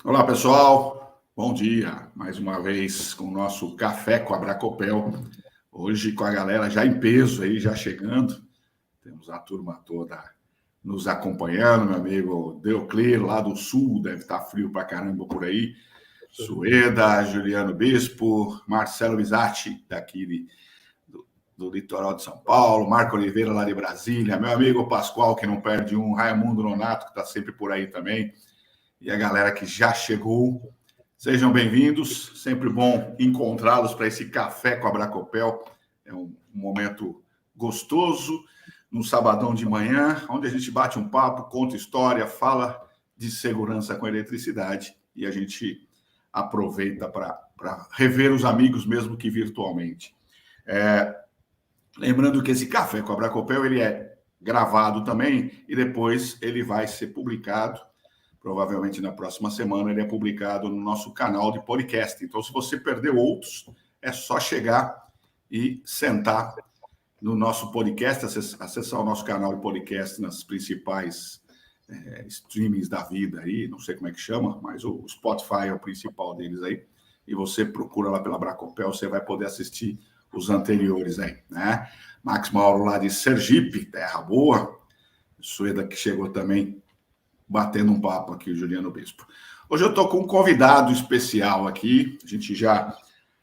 Olá, pessoal. Bom dia. Mais uma vez com o nosso Café com a Bracopel. Hoje com a galera já em peso aí, já chegando. Temos a turma toda nos acompanhando. Meu amigo Deoclir, lá do sul, deve estar frio pra caramba por aí. Sueda, Juliano Bispo, Marcelo Bisatti, daqui do litoral de São Paulo, Marco Oliveira, lá de Brasília, meu amigo Pascoal, que não perde um, Raimundo Nonato, que está sempre por aí também, e a galera que já chegou. Sejam bem-vindos, sempre bom encontrá-los para esse Café com a Bracopel. É um momento gostoso, no sabadão de manhã, onde a gente bate um papo, conta história, fala de segurança com eletricidade, e a gente aproveita para rever os amigos, mesmo que virtualmente. Lembrando que esse Café com a Bracopel, ele é gravado também e depois ele vai ser publicado, provavelmente na próxima semana ele é publicado no nosso canal de podcast. Então, se você perdeu outros, é só chegar e sentar no nosso podcast, acessar o nosso canal de podcast nas principais streamings da vida aí, não sei como é que chama, mas o Spotify é o principal deles aí, e você procura lá pela Bracopel, você vai poder assistir os anteriores aí, né? Max Mauro lá de Sergipe, terra boa. Sueda que chegou também batendo um papo aqui, o Juliano Bispo. Hoje eu estou com um convidado especial aqui. A gente já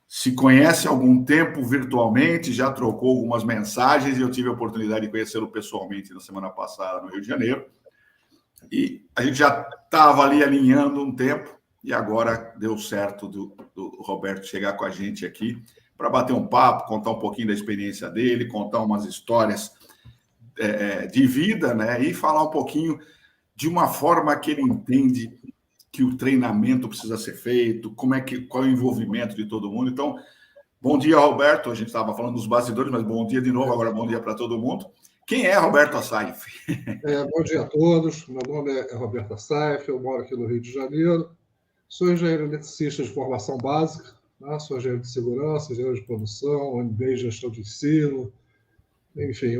se conhece há algum tempo virtualmente, já trocou algumas mensagens e eu tive a oportunidade de conhecê-lo pessoalmente na semana passada no Rio de Janeiro. E a gente já estava ali alinhando um tempo e agora deu certo do Roberto chegar com a gente aqui para bater um papo, contar um pouquinho da experiência dele, contar umas histórias de vida, né? E falar um pouquinho de uma forma que ele entende que o treinamento precisa ser feito, qual é o envolvimento de todo mundo. Então, bom dia, Roberto. A gente estava falando dos bastidores, mas bom dia de novo, agora bom dia para todo mundo. Quem é Roberto Assaif? Bom dia a todos. Meu nome é Roberto Assaif, eu moro aqui no Rio de Janeiro. Sou engenheiro eletricista de formação básica, né? Sou engenheiro de segurança, engenheiro de produção, MBA em gestão de ensino. Enfim,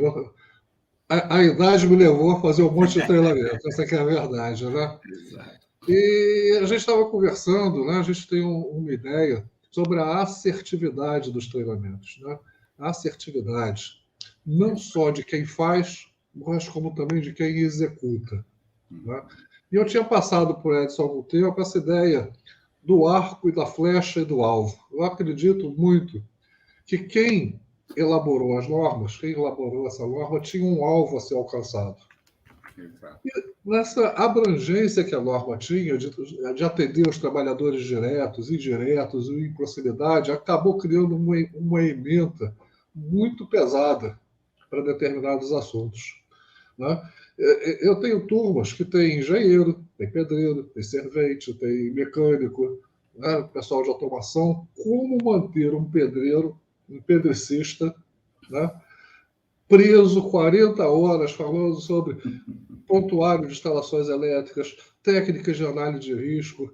a idade me levou a fazer um monte de treinamento, essa que é a verdade, né? Exato. E a gente estava conversando, né? A gente tem uma ideia sobre a assertividade dos treinamentos, né? A assertividade, não só de quem faz, mas como também de quem executa, né? E eu tinha passado por Edson há algum tempo essa ideia do arco e da flecha e do alvo. Eu acredito muito que quem elaborou as normas, quem elaborou essa norma, tinha um alvo a ser alcançado. Exato. E nessa abrangência que a norma tinha de atender os trabalhadores diretos, indiretos e em proximidade, acabou criando uma ementa muito pesada para determinados assuntos, né? Eu tenho turmas que tem engenheiro, tem pedreiro, tem servente, tem mecânico, né? Pessoal de automação. Como manter um pedreiro, um pedricista, né? Preso 40 horas falando sobre prontuário de instalações elétricas, técnicas de análise de risco.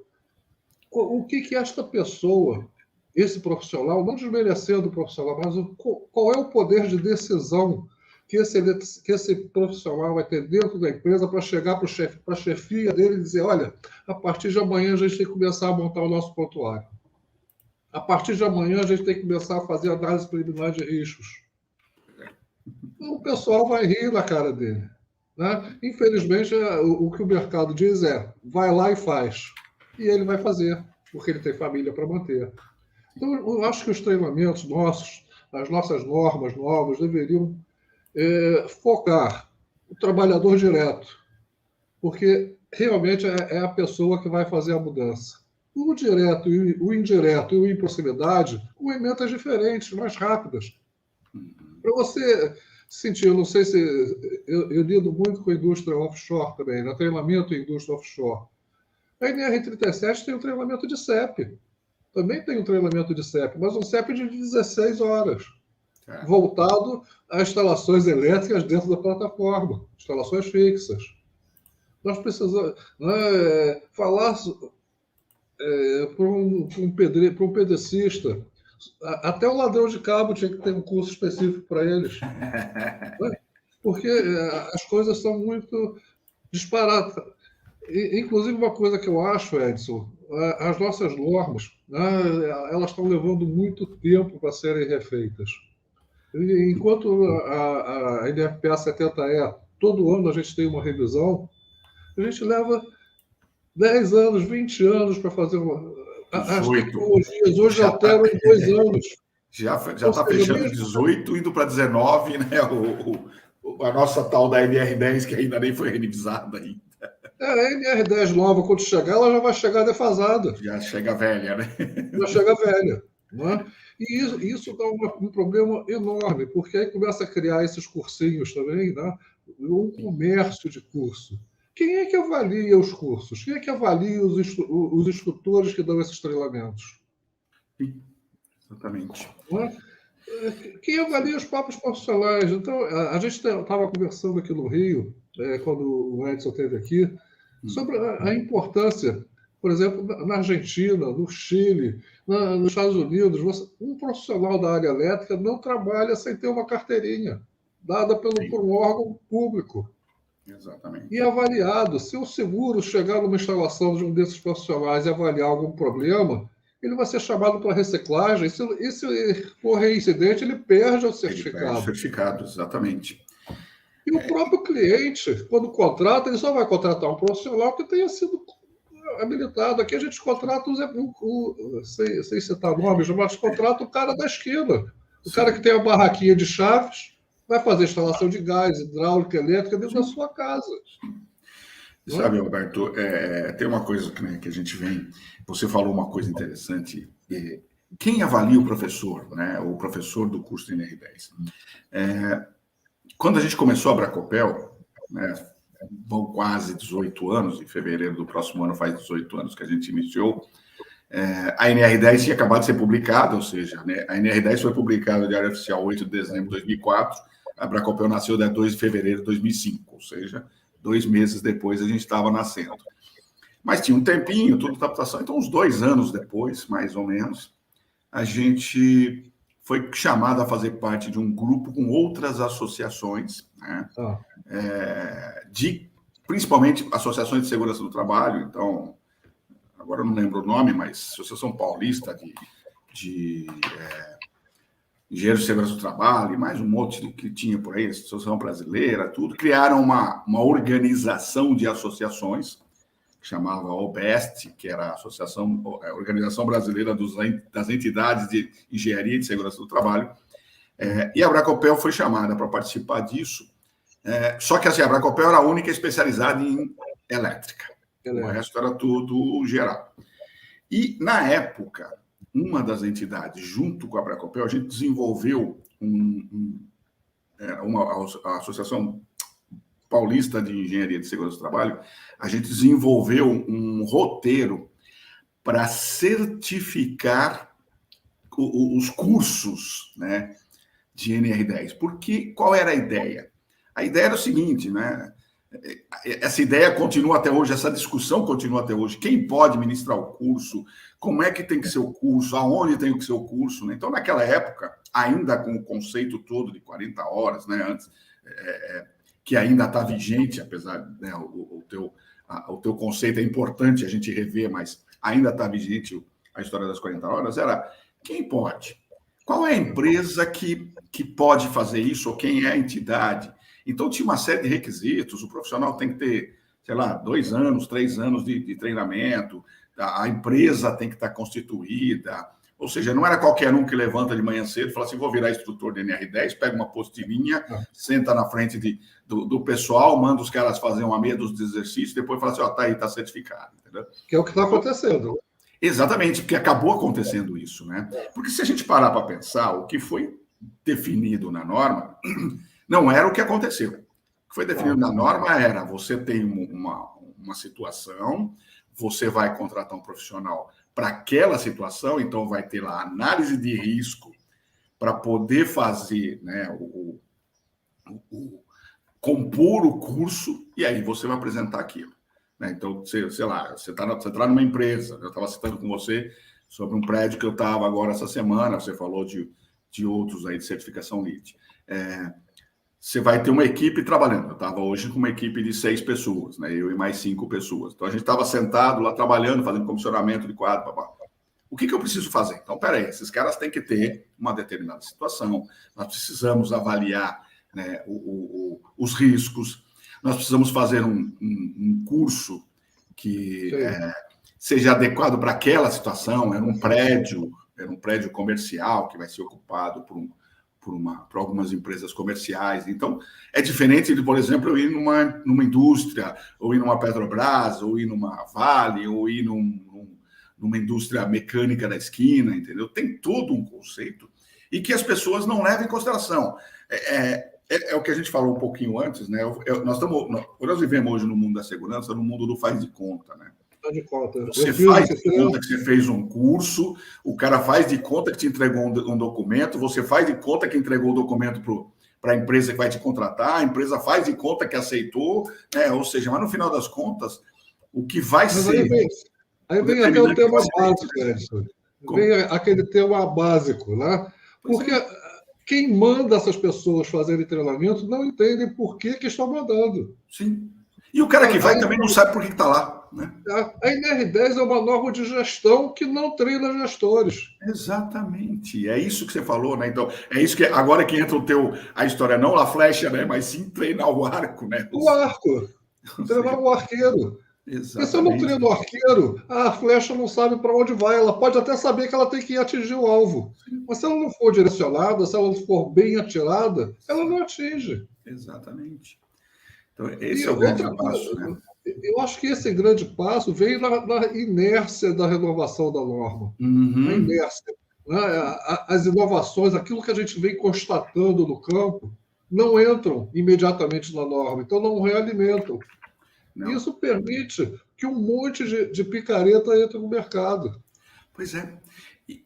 O que esta pessoa, esse profissional, não desmerecendo o profissional, mas qual é o poder de decisão que esse profissional vai ter dentro da empresa para chegar para a chefia dele e dizer: olha, a partir de amanhã a gente tem que começar a montar o nosso prontuário. A partir de amanhã a gente tem que começar a fazer análise preliminar de riscos. O pessoal vai rir na cara dele, né? Infelizmente, o que o mercado diz é: vai lá e faz. E ele vai fazer, porque ele tem família para manter. Então, eu acho que os treinamentos nossos, as nossas normas novas, deveriam focar o trabalhador direto, porque realmente é a pessoa que vai fazer a mudança. O direto, o indireto e o em proximidade, com emendas diferentes, mais rápidas. Para você sentir, eu não sei se... Eu lido muito com a indústria offshore também, né? Treinamento em indústria offshore. A NR37 tem um treinamento de CEP. Também tem um treinamento de CEP, mas um CEP de 16 horas. Voltado a instalações elétricas dentro da plataforma, instalações fixas. Nós precisamos falar para um pedrecista. Até o ladrão de cabo tinha que ter um curso específico para eles. Porque as coisas são muito disparadas. Inclusive, uma coisa que eu acho, Edson, as nossas normas, né, elas estão levando muito tempo para serem refeitas. Enquanto a NFPA 70E, todo ano a gente tem uma revisão, a gente leva 10 anos, 20 anos para fazer uma. As 18. tecnologias hoje Já está alteram em 2 anos. já Ou tá seja, fechando mesmo 18, indo para 19, né? A nossa tal da NR10, que ainda nem foi revisada aí. a NR10 nova, quando chegar, ela já vai chegar defasada, Já chega velha, né? já chega velha. Né? E isso dá um problema enorme, porque aí começa a criar esses cursinhos também, né? Um comércio de curso. Quem é que avalia os cursos? Quem é que avalia os instrutores que dão esses treinamentos? Sim, exatamente. Né? Quem avalia os próprios profissionais? Então, a gente estava conversando aqui no Rio, quando o Edson esteve aqui, sobre a importância, por exemplo, na Argentina, no Chile, nos Estados Unidos, um profissional da área elétrica não trabalha sem ter uma carteirinha dada por um órgão público e Exatamente. avaliado. Se o seguro chegar numa instalação de um desses profissionais e avaliar algum problema, ele vai ser chamado para reciclagem. E se for reincidente, ele perde o Ele perde o certificado. certificado, exatamente. E o próprio cliente, quando contrata, ele só vai contratar um profissional que tenha sido habilitado. Aqui a gente contrata, sem citar nomes, mas contrata o cara da esquina. O cara que Sim. tem a barraquinha de chaves vai fazer instalação de gás, hidráulica, elétrica dentro da sua casa. E Não é? sabe, Alberto, tem uma coisa né, que a gente vem. Você falou uma coisa interessante. Quem avalia o professor, né? O professor do curso de NR10? Quando a gente começou a Bracopel, né, vão quase 18 anos, em fevereiro do próximo ano faz 18 anos que a gente iniciou, a NR10 tinha acabado de ser publicada, ou seja, né, a NR10 foi publicada no Diário Oficial 8 de dezembro de 2004, a Bracopel nasceu dia 2 de fevereiro de 2005, ou seja, 2 meses depois a gente estava nascendo. Mas tinha um tempinho, toda adaptação, então uns 2 anos depois, mais ou menos, a gente foi chamado a fazer parte de um grupo com outras associações, né, principalmente associações de segurança do trabalho, então, agora eu não lembro o nome, mas Associação Paulista de Engenheiros de Segurança do Trabalho, e mais um monte que tinha por aí, Associação Brasileira, tudo, criaram uma organização de associações, que chamava OBEST, que era a Organização Brasileira das Entidades de Engenharia e de Segurança do Trabalho, e a Bracopel foi chamada para participar disso, só que assim, a Bracopel era a única especializada em elétrica, o resto era tudo geral. E, na época, uma das entidades, junto com a Bracopel, a gente desenvolveu a Associação Paulista de Engenharia de Segurança do Trabalho, a gente desenvolveu um roteiro para certificar os cursos, né, de NR10. Porque qual era a ideia? A ideia era o seguinte, né? Essa ideia continua até hoje, essa discussão continua até hoje. Quem pode ministrar o curso? Como é que tem que ser o curso? Aonde tem que ser o curso? Né? Então, naquela época, ainda com o conceito todo de 40 horas, né, antes, que ainda está vigente, apesar, né, o teu conceito é importante a gente rever, mas ainda está vigente a história das 40 horas, era quem pode? Qual é a empresa que pode fazer isso, ou quem é a entidade? Então, tinha uma série de requisitos, o profissional tem que ter, sei lá, 2 anos, 3 anos de treinamento, a empresa tem que estar constituída, ou seja, não era qualquer um que levanta de manhã cedo e fala assim, vou virar instrutor de NR10, pega uma apostilinha, senta na frente do pessoal, manda os caras fazer uma meia dos exercícios, depois fala assim, ó, tá aí, tá certificado. Entendeu? Que é o que está acontecendo. Exatamente, porque acabou acontecendo isso, né? Porque se a gente parar para pensar, o que foi definido na norma não era o que aconteceu. O que foi definido na norma era, você tem uma situação, você vai contratar um profissional para aquela situação, então vai ter lá análise de risco para poder fazer, né, compor o curso, e aí você vai apresentar aquilo. Né? Então, sei lá, você tá numa empresa, eu estava citando com você sobre um prédio que eu estava agora essa semana, você falou de outros aí de certificação LEED. você vai ter uma equipe trabalhando. Eu estava hoje com uma equipe de 6 pessoas, né? Eu e mais 5 pessoas. Então, a gente estava sentado lá trabalhando, fazendo comissionamento de quadro, papá. O que eu preciso fazer? Então, peraí, esses caras têm que ter uma determinada situação, nós precisamos avaliar, né, os riscos, nós precisamos fazer um curso que seja adequado para aquela situação. Era um prédio comercial que vai ser ocupado por algumas empresas comerciais. Então, é diferente de, por exemplo, eu ir numa indústria, ou ir numa Petrobras, ou ir numa Vale, ou ir numa indústria mecânica da esquina, entendeu? Tem todo um conceito e que as pessoas não levam em consideração. É o que a gente falou um pouquinho antes, né? Nós vivemos hoje no mundo da segurança, no mundo do faz de conta, né? De conta. Você faz de conta que você fez um curso, o cara faz de conta que te entregou um documento, você faz de conta que entregou o documento para a empresa que vai te contratar, a empresa faz de conta que aceitou, né? Ou seja, mas no final das contas, o que vai ser... Aí vem até o tema básico, Edson. Vem aquele tema básico, né? Porque quem manda essas pessoas fazerem treinamento não entende por que estão mandando. Sim. E o cara que vai também não sabe por que está lá. Né? A NR10 é uma norma de gestão que não treina gestores. Exatamente. É isso que você falou, né? Então, é isso que agora que entra a história, não a flecha, né? Mas sim treinar o arco, né? O arco. Treinar o arqueiro. Exatamente. Porque se eu não treino o arqueiro, a flecha não sabe para onde vai. Ela pode até saber que ela tem que ir atingir o alvo. Mas se ela não for direcionada, se ela não for bem atirada, ela não atinge. Exatamente. Então, esse é o grande passo, né? Eu acho que esse grande passo veio na inércia da renovação da norma. Na inércia. Né? As inovações, aquilo que a gente vem constatando no campo, não entram imediatamente na norma, então não realimentam. Não. Isso permite que um monte de picareta entre no mercado. Pois é.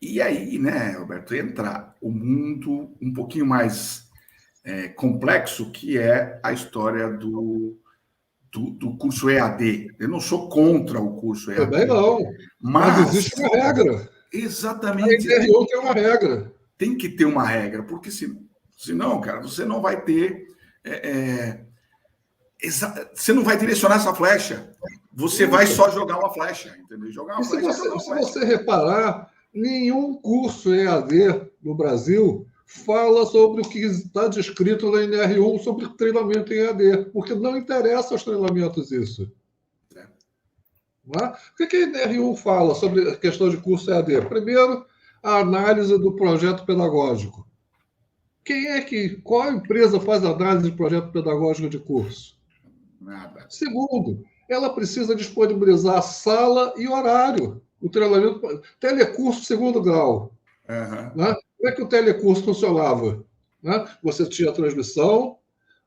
E aí, né, Roberto, entra o mundo um pouquinho mais complexo, que é a história do curso EAD. Eu não sou contra o curso EAD. Também não. Mas existe uma regra. Exatamente. A NR1 tem uma regra. Tem que ter uma regra, porque senão, cara, você não vai ter... Você não vai direcionar essa flecha. Você vai só jogar uma flecha, entendeu? Jogar uma flecha. Se você reparar, nenhum curso EAD no Brasil fala sobre o que está descrito na NR1 sobre treinamento em EAD, porque não interessa aos treinamentos isso. Não é? O que a NR1 fala sobre a questão de curso EAD? Primeiro, a análise do projeto pedagógico. Qual empresa faz análise de projeto pedagógico de curso? Nada. Segundo, ela precisa disponibilizar sala e horário. O treinamento, telecurso segundo grau. Né? Como é que o telecurso funcionava? Né? Você tinha a transmissão,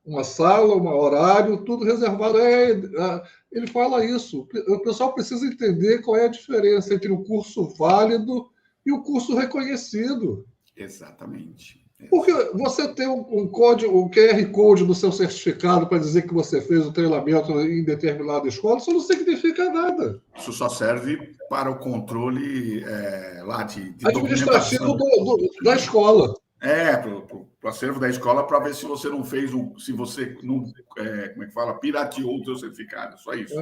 uma sala, um horário, tudo reservado. Ele fala isso. O pessoal precisa entender qual é a diferença entre o curso válido e o curso reconhecido. Exatamente. Porque você tem um código, um QR Code no seu certificado para dizer que você fez o treinamento em determinada escola, isso não significa nada. Isso só serve para o controle lá de administrativo da escola. Para o acervo da escola, para ver se você não fez se você não, como é que fala, pirateou o seu certificado, só isso.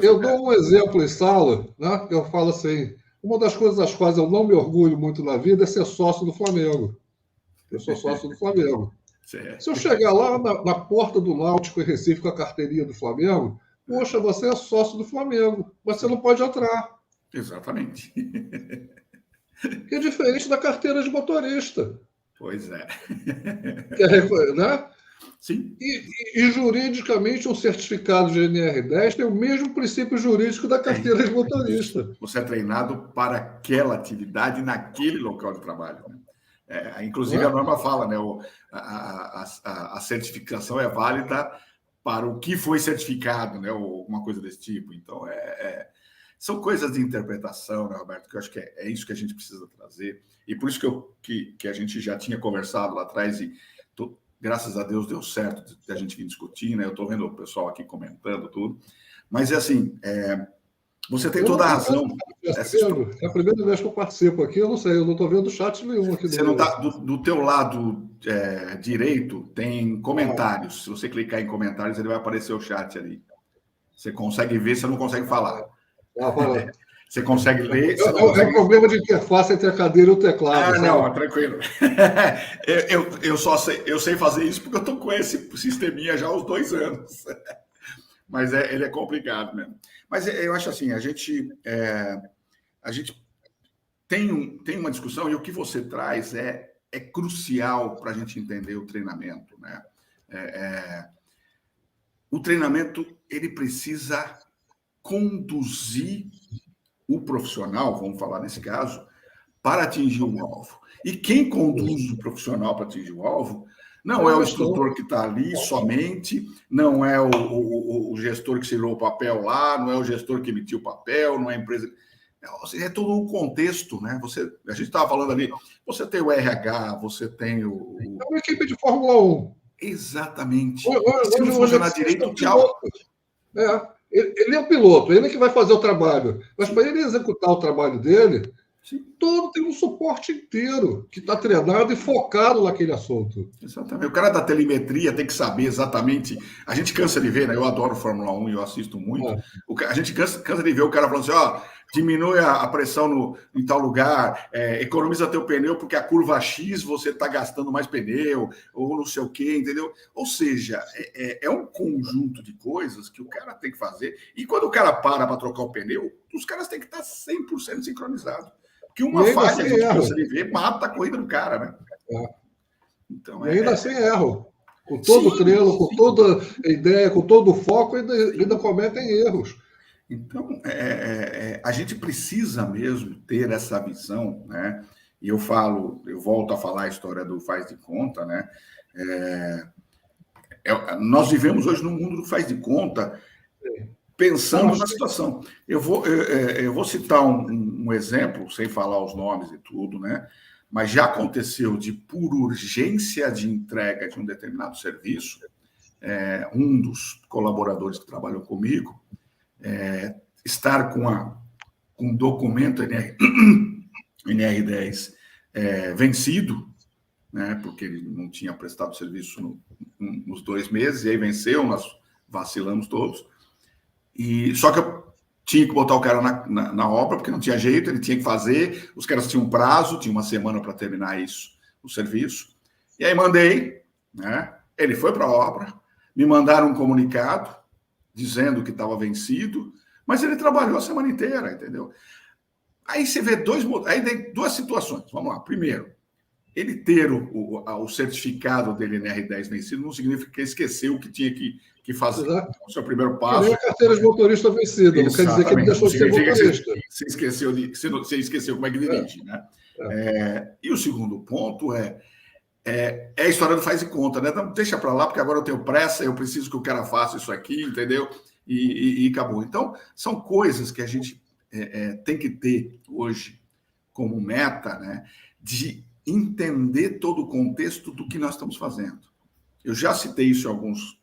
Eu dou um exemplo em sala, né? Eu falo assim, uma das coisas das quais eu não me orgulho muito na vida é ser sócio do Flamengo. Eu sou sócio do Flamengo. Certo. Se eu chegar lá na porta do Náutico em Recife com a carteirinha do Flamengo, poxa, você é sócio do Flamengo, mas você não pode entrar. Exatamente. Que é diferente da carteira de motorista. Pois é. Né? Sim. E juridicamente, um certificado de NR10 tem o mesmo princípio jurídico da carteira de motorista. Você é treinado para aquela atividade naquele local de trabalho. Né? Inclusive, a norma fala, né? A certificação é válida para o que foi certificado, né? Ou alguma coisa desse tipo. Então, são coisas de interpretação, né, Roberto? Que eu acho que é isso que a gente precisa trazer. E por isso que a gente já tinha conversado lá atrás e graças a Deus deu certo de a gente vir discutir, né? Eu estou vendo o pessoal aqui comentando tudo. Mas, assim, você tem toda a razão. É a primeira vez que eu participo aqui, eu não sei, eu não estou vendo chat nenhum aqui. Você não tá, do teu lado direito tem comentários. Se você clicar em comentários, ele vai aparecer o chat ali. Você consegue ver, você não consegue falar. Você consegue ler. Você não consegue... É um problema de interface entre a cadeira e o teclado. Não, tranquilo. Eu sei fazer isso porque eu estou com esse sisteminha já há uns 2 anos. Mas ele é complicado mesmo. Mas eu acho assim, a gente tem uma discussão, e o que você traz é crucial para a gente entender o treinamento, né? O treinamento, ele precisa conduzir o profissional, vamos falar nesse caso, para atingir o alvo. E quem conduz o profissional para atingir o alvo não é o instrutor que está ali somente, não é o gestor que tirou o papel lá, não é o gestor que emitiu o papel, não é a empresa... É todo um contexto, né? A gente estava falando ali, você tem o RH, você tem o... É uma equipe de Fórmula 1. Exatamente. Se não funcionar direito, tchau. Ele é o piloto, ele é que vai fazer o trabalho. Mas para ele executar o trabalho dele, todo tem um suporte inteiro que está treinado e focado naquele assunto. Exatamente. O cara da telemetria tem que saber exatamente. A gente cansa de ver, né? Eu adoro Fórmula 1 e eu assisto muito. A gente cansa de ver o cara falando assim: ó, diminui a pressão em tal lugar, economiza teu pneu porque a curva X você está gastando mais pneu, ou não sei o quê, entendeu? Ou seja, é um conjunto de coisas que o cara tem que fazer. E quando o cara para trocar o pneu, os caras têm que estar 100% sincronizados. Porque uma falha, a gente cansa de ver, mata a corrida do cara, né? Então, e ainda sem erro. Com todo o treino, com toda a ideia, com todo o foco, ainda cometem erros. Então, a gente precisa mesmo ter essa visão, né? E eu volto a falar a história do faz de conta, né? Nós vivemos hoje no mundo do faz de conta, pensando na situação. Eu vou citar um exemplo, sem falar os nomes e tudo, né? Mas já aconteceu de, por urgência de entrega de um determinado serviço, um dos colaboradores que trabalhou comigo estar com um documento NR10 vencido, né? Porque ele não tinha prestado serviço nos 2 meses, e aí venceu, nós vacilamos todos. Só que eu tinha que botar o cara na obra, porque não tinha jeito, ele tinha que fazer, os caras tinham um prazo, tinha 1 semana para terminar o serviço. E aí mandei, né? Ele foi para a obra, me mandaram um comunicado dizendo que estava vencido, mas ele trabalhou a semana inteira, entendeu? Aí você vê 2 situações. Vamos lá. Primeiro, ele ter o certificado dele NR10 vencido não significa que esqueceu o que tinha que fazer. Então, esse é o primeiro passo. Nem a carteira de motorista vencida, não quer dizer que ele deixou de ser motorista. Você esqueceu como é que dirige, né? E o segundo ponto é a história do faz de conta, né? Então, deixa para lá, porque agora eu tenho pressa, eu preciso que o cara faça isso aqui, entendeu? E acabou. Então, são coisas que a gente tem que ter hoje como meta, né? De entender todo o contexto do que nós estamos fazendo. Eu já citei isso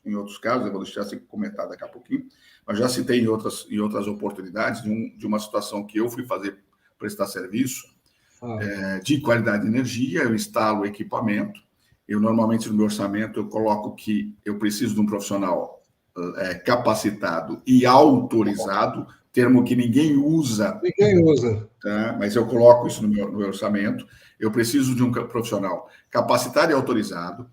em outros casos, eu vou deixar assim comentar daqui a pouquinho, mas já citei em outras oportunidades de uma situação que eu fui prestar serviço de qualidade de energia, eu instalo o equipamento, eu normalmente no meu orçamento eu coloco que eu preciso de um profissional capacitado e autorizado, termo que ninguém usa. Tá? Mas eu coloco isso no meu orçamento. Eu preciso de um profissional capacitado e autorizado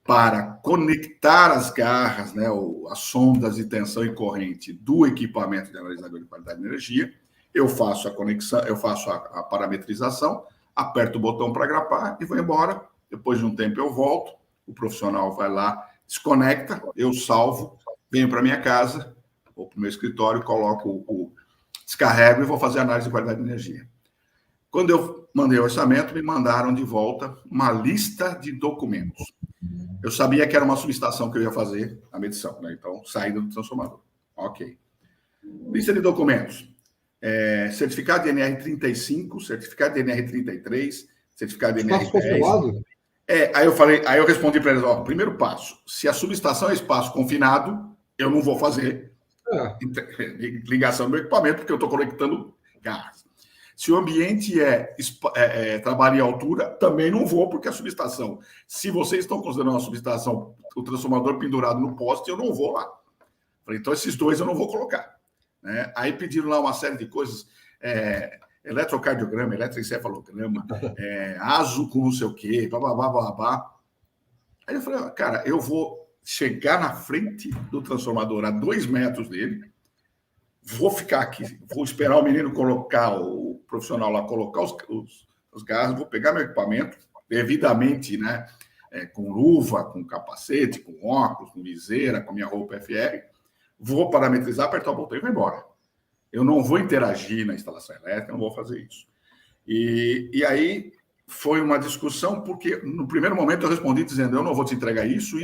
para conectar as garras, né, as sondas de tensão e corrente do equipamento de analisador de qualidade de energia. Eu faço a conexão, eu faço a parametrização, aperto o botão para grapar e vou embora. Depois de um tempo eu volto, o profissional vai lá, desconecta, eu salvo, venho para minha casa ou para o meu escritório, coloco descarrego e vou fazer análise de qualidade de energia. Quando eu mandei o orçamento, me mandaram de volta uma lista de documentos. Eu sabia que era uma subestação que eu ia fazer a medição, né? Então, saída do transformador. Ok. Lista de documentos. Certificado de NR35, certificado de NR33, certificado de NR10. Aí eu respondi para eles, primeiro passo, se a subestação é espaço confinado, eu não vou fazer ligação do meu equipamento, porque eu estou conectando garras. Se o ambiente trabalho em altura, também não vou, porque a subestação. Se vocês estão considerando a subestação, o transformador pendurado no poste, eu não vou lá. Falei, então, esses dois eu não vou colocar. Né? Aí pediram lá uma série de coisas, eletrocardiograma, eletroencefalograma, ASO com não sei o quê, blá, blá, blá, blá, blá. Aí eu falei, cara, eu vou chegar na frente do transformador a 2 metros dele, vou ficar aqui, vou esperar o menino colocar, o profissional lá colocar os gás, vou pegar meu equipamento, devidamente, né, com luva, com capacete, com óculos, com viseira, com minha roupa FR, vou parametrizar, apertar o botão e vou embora. Eu não vou interagir na instalação elétrica, não vou fazer isso. E aí foi uma discussão, porque no primeiro momento eu respondi dizendo, eu não vou te entregar isso.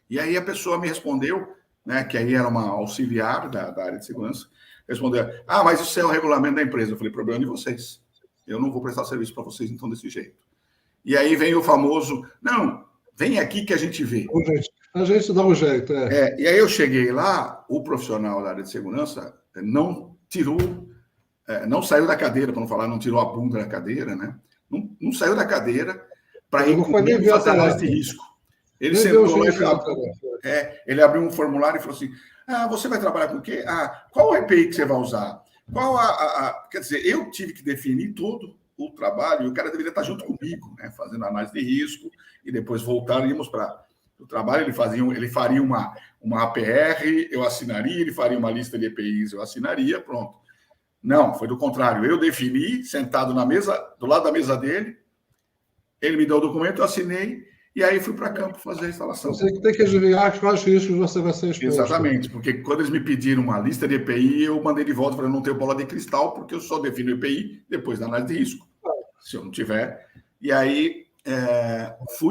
E aí a pessoa me respondeu, né, que aí era uma auxiliar da área de segurança, respondeu, mas isso é o regulamento da empresa. Eu falei, problema de vocês. Eu não vou prestar serviço para vocês, então, desse jeito. E aí vem o famoso, não, vem aqui que a gente vê. A gente dá um jeito, E aí eu cheguei lá, o profissional da área de segurança não saiu da cadeira, para não falar, não tirou a bunda da cadeira, né? Não saiu da cadeira para ir fazer análise de risco. Ele sentou lá e ele abriu um formulário e falou assim, você vai trabalhar com o quê? Qual o EPI que você vai usar? Quer dizer, eu tive que definir todo o trabalho, e o cara deveria estar junto comigo, né? Fazendo análise de risco, e depois voltaríamos para o trabalho, ele faria uma APR, eu assinaria, ele faria uma lista de EPIs, eu assinaria, pronto. Não, foi do contrário. Eu defini, sentado na mesa, do lado da mesa dele, ele me deu o documento, eu assinei, e aí fui para campo fazer a instalação. Você tem que adivinhar quais riscos você vai ser exposto. Exatamente, porque quando eles me pediram uma lista de EPI, eu mandei de volta para não ter bola de cristal, porque eu só defino o EPI depois da análise de risco. Se eu não tiver. E aí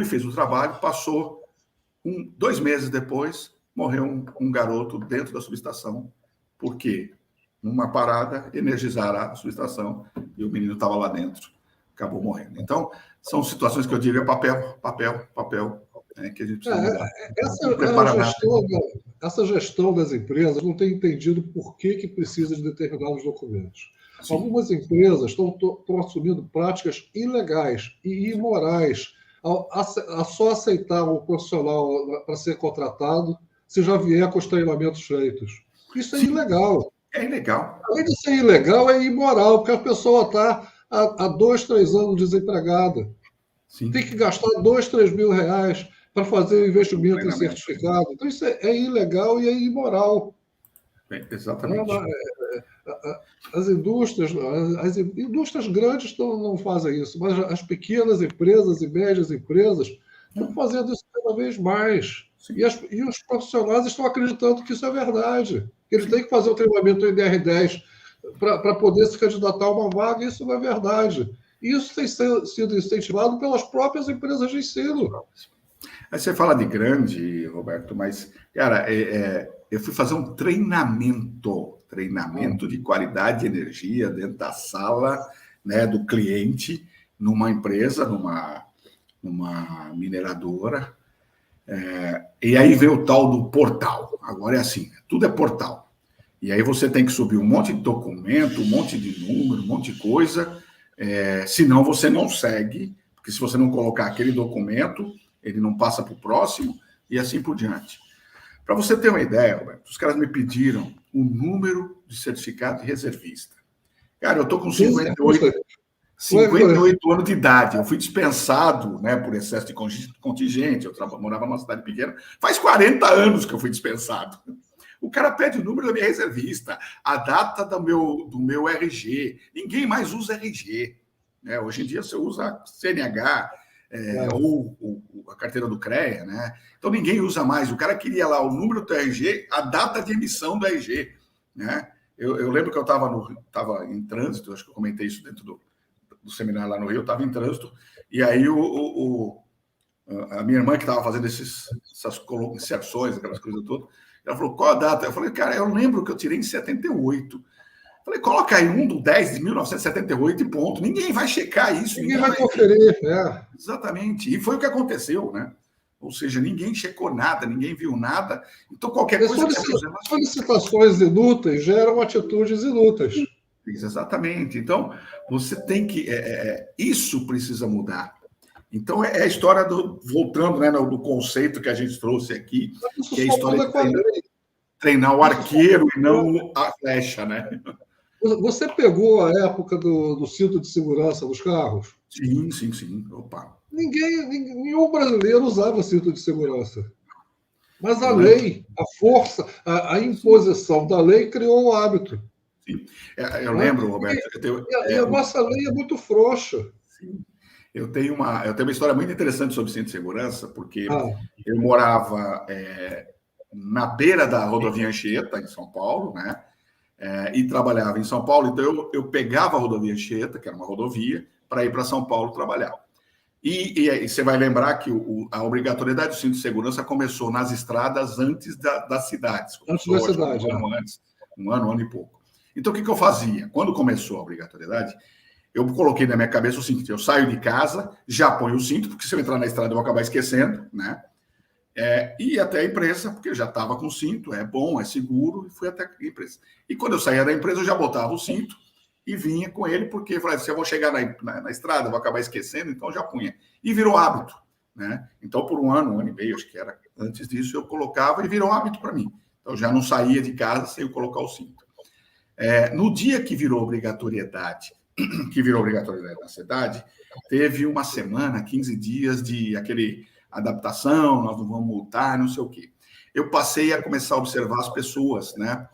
fiz o trabalho, passou 2 meses depois, morreu um garoto dentro da subestação, porque numa parada energizaram a subestação e o menino estava lá dentro, acabou morrendo. Então, são situações que eu digo papel, que a gente precisa mudar. Essa gestão das empresas não tem entendido por que precisa de determinados documentos. Sim. Algumas empresas estão assumindo práticas ilegais e imorais a só aceitar o profissional para ser contratado se já vier com os treinamentos feitos. Isso é ilegal. É ilegal. Além de ser ilegal, é imoral, porque a pessoa está há 2, 3 anos desempregada. Sim. Tem que gastar 2, 3 mil reais para fazer o investimento em certificado. Então, isso é ilegal e é imoral. Exatamente. As indústrias grandes não fazem isso, mas as pequenas empresas e médias empresas estão fazendo isso cada vez mais. E os profissionais estão acreditando que isso é verdade. Eles têm que fazer o treinamento em DR10 para poder se candidatar a uma vaga, isso não é verdade. E isso tem sido incentivado pelas próprias empresas de ensino. Aí você fala de grande, Roberto, mas, cara, eu fui fazer um treinamento de qualidade de energia dentro da sala, né, do cliente, numa empresa, numa mineradora. E aí veio o tal do portal. Agora é assim, tudo é portal. E aí você tem que subir um monte de documento, um monte de número, um monte de coisa, senão você não segue, porque se você não colocar aquele documento, ele não passa para o próximo, e assim por diante. Para você ter uma ideia, Roberto, os caras me pediram o número de certificado de reservista. Cara, eu estou com 58 anos de idade. Eu fui dispensado, né, por excesso de contingente. Eu morava numa cidade pequena. Faz 40 anos que eu fui dispensado. O cara pede o número da minha reservista, a data do meu RG. Ninguém mais usa RG. Né? Hoje em dia você usa CNH ou a carteira do CREA. Né? Então ninguém usa mais. O cara queria lá o número do RG, a data de emissão do RG. Né? Eu lembro que eu estava em trânsito, acho que eu comentei isso dentro do seminário lá no Rio, eu estava em trânsito, e aí a minha irmã que estava fazendo essas inserções, aquelas coisas todas, ela falou, qual a data? Eu falei, cara, eu lembro que eu tirei em 78. Falei, coloca aí 1/10 de 1978 e ponto. Ninguém vai checar isso. Ninguém vai conferir. Exatamente. E foi o que aconteceu, né? Ou seja, ninguém checou nada, ninguém viu nada. Então, qualquer coisa... Solicitações inúteis geram atitudes inúteis. Exatamente. Então, você tem que... isso precisa mudar. Então, é a história voltando, né, no conceito que a gente trouxe aqui, que é a história de treinar o arqueiro e não a flecha, né? Você pegou a época do cinto de segurança dos carros? Sim, sim, sim. Opa. Nenhum brasileiro usava cinto de segurança. Mas a lei, a força, a imposição da lei criou o hábito. Sim. Eu lembro, Roberto... E a nossa lei é muito frouxa. Sim. Eu tenho uma história muito interessante sobre cinto de segurança, porque eu morava na beira da rodovia Anchieta, em São Paulo, né? E trabalhava em São Paulo, então eu pegava a rodovia Anchieta, que era uma rodovia, para ir para São Paulo trabalhar. E você vai lembrar que a obrigatoriedade do cinto de segurança começou nas estradas antes das cidades. Antes da cidade. Um ano e pouco. Então, o que eu fazia? Quando começou a obrigatoriedade, eu coloquei na minha cabeça o seguinte: eu saio de casa, já ponho o cinto, porque se eu entrar na estrada eu vou acabar esquecendo, né? E até a empresa, porque eu já estava com o cinto, é bom, é seguro, e fui até a empresa. E quando eu saía da empresa, eu já botava o cinto e vinha com ele, porque eu falei, se eu vou chegar na estrada, eu vou acabar esquecendo, então já punha. E virou hábito, né? Então, por um ano e meio, acho que era antes disso, eu colocava e virou hábito para mim. Então, eu já não saía de casa sem eu colocar o cinto. No dia que virou obrigatoriedade na cidade, teve uma semana, 15 dias de aquele adaptação, nós não vamos multar, não sei o quê. Eu passei a começar a observar as pessoas, né?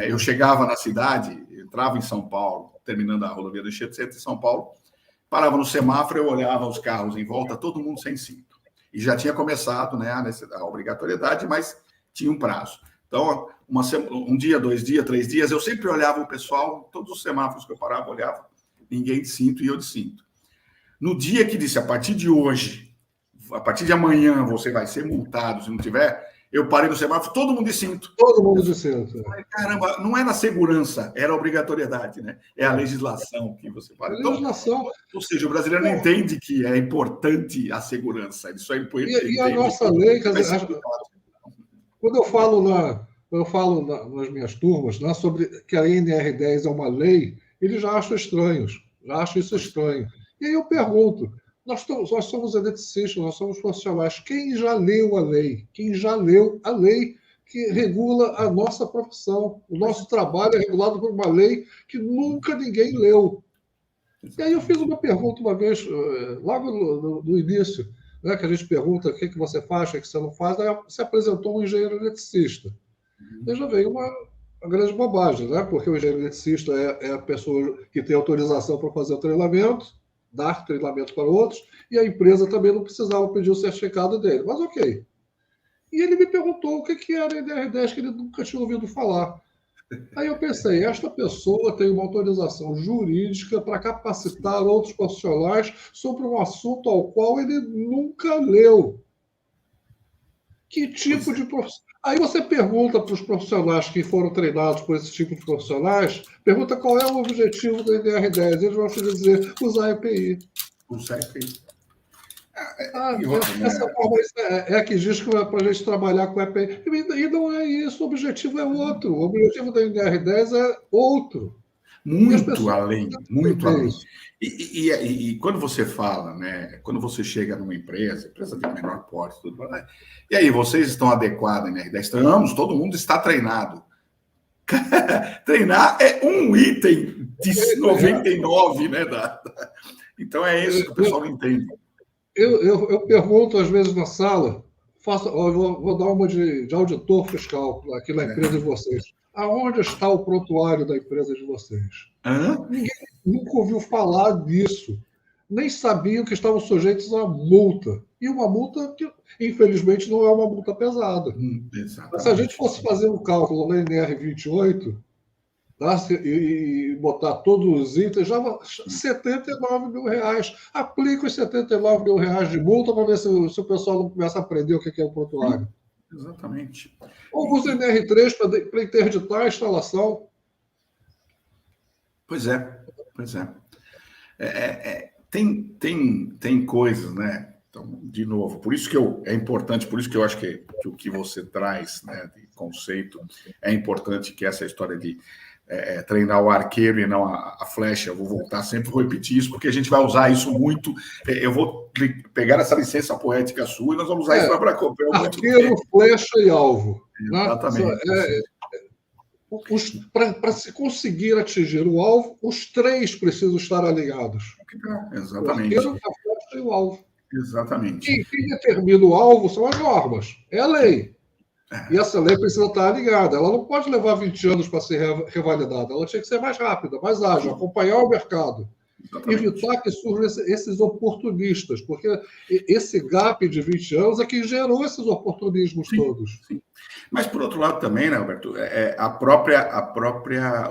Eu chegava na cidade, entrava em São Paulo, terminando a rodovia do Anchieta em São Paulo, parava no semáforo, eu olhava os carros em volta, todo mundo sem cinto. E já tinha começado, né, a obrigatoriedade, mas tinha um prazo. Então, um dia, 2 dias, 3 dias, eu sempre olhava o pessoal, todos os semáforos que eu parava, olhava, ninguém de cinto e eu de cinto. No dia que disse, a partir de hoje, a partir de amanhã, você vai ser multado, se não tiver, eu parei no semáforo, todo mundo de cinto. Todo mundo de cinto. Caramba, não é na segurança, era a obrigatoriedade, né? É a legislação que você fala. Legislação. Então, ou seja, o brasileiro não entende que é importante a segurança, ele só impõe. E a nossa lei, quer dizer, quando eu falo nas minhas turmas, né, sobre que a NR10 é uma lei, eles já acham isso estranho. E aí eu pergunto, nós somos eletricistas, nós somos profissionais, quem já leu a lei? Quem já leu a lei que regula a nossa profissão? O nosso trabalho é regulado por uma lei que nunca ninguém leu. E aí eu fiz uma pergunta uma vez, logo no início, né, que a gente pergunta o que você faz, o que você não faz, aí se apresentou um engenheiro eletricista. E já veio uma grande bobagem, né? Porque o engenheiro eletricista é a pessoa que tem autorização para fazer o treinamento, dar treinamento para outros, e a empresa também não precisava pedir o certificado dele. Mas ok. E ele me perguntou o que era a NR10, que ele nunca tinha ouvido falar. Aí eu pensei, esta pessoa tem uma autorização jurídica para capacitar outros profissionais sobre um assunto ao qual ele nunca leu. Que tipo de profissional? Aí você pergunta para os profissionais que foram treinados por esse tipo de profissionais, pergunta qual é o objetivo do NR10. Eles vão te dizer usar a EPI. Usar a EPI. Essa forma é a que diz que é para a gente trabalhar com a EPI. E não é isso, o objetivo é outro. O objetivo da NR10 é outro. Muito além, muito além. E quando você fala, né? Quando você chega numa empresa de menor porte, tudo, e aí, vocês estão adequados à NR10? Estamos, todo mundo está treinado. Treinar é um item de 99, né? Então é isso que o pessoal não entende. Eu pergunto às vezes na sala, vou dar uma de auditor fiscal aqui na empresa de vocês. Aonde está o prontuário da empresa de vocês? Ninguém nunca ouviu falar disso. Nem sabiam que estavam sujeitos a multa. E uma multa que, infelizmente, não é uma multa pesada. Se a gente fosse fazer um cálculo na NR28, tá, e botar todos os itens, já R$79 mil. Aplica os R$79 mil de multa para ver se o pessoal não começa a aprender o que é o prontuário. Exatamente. Ou usa NR3 para interditar a instalação. Pois é. Tem coisas, né? Então, de novo, por isso que é importante, por isso que eu acho que o que você traz, né, de conceito, é importante, que essa história de treinar o arqueiro e não a flecha. Eu vou voltar, sempre vou repetir isso, porque a gente vai usar isso muito. Eu vou pegar essa licença poética sua e nós vamos usar isso para Bracopel muito arqueiro, tempo. flecha e alvo. Exatamente. Para se conseguir atingir o alvo, os três precisam estar alinhados. Exatamente. O arqueiro, a flecha e o alvo. Exatamente. Quem determina o alvo são as normas, é a lei. E essa lei precisa estar alinhada. Ela não pode levar 20 anos para ser revalidada. Ela tinha que ser mais rápida, mais ágil, acompanhar o mercado. Exatamente. Evitar que surjam esses oportunistas, porque esse gap de 20 anos é que gerou esses oportunismos todos. Sim. Mas, por outro lado, também, né, Alberto,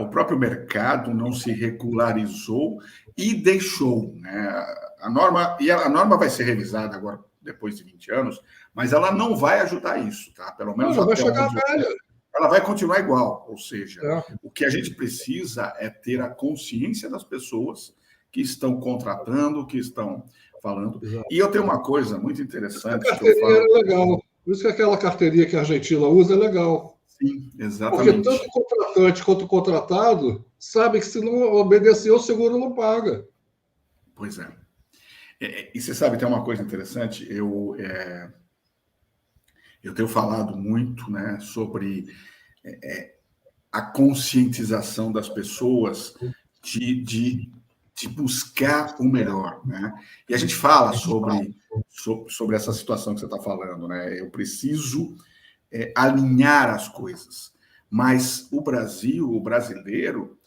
o próprio mercado não se regularizou e deixou, né? A norma vai ser revisada agora, depois de 20 anos, mas ela não vai ajudar isso, tá? Pelo menos não vai chegar velha. Ela vai continuar igual, ou seja, o que a gente precisa é ter a consciência das pessoas que estão contratando, que estão falando. Exato. E eu tenho uma coisa muito interessante. A carteirinha é legal. Por isso que aquela carteirinha que a Argentina usa é legal. Sim, exatamente. Porque tanto o contratante quanto o contratado sabe que se não obedecer, o seguro não paga. Pois é. E você sabe, tem uma coisa interessante. Eu tenho falado muito, né, sobre a conscientização das pessoas de buscar o melhor, né? E a gente fala sobre essa situação que você está falando, né? Eu preciso alinhar as coisas, mas o brasileiro,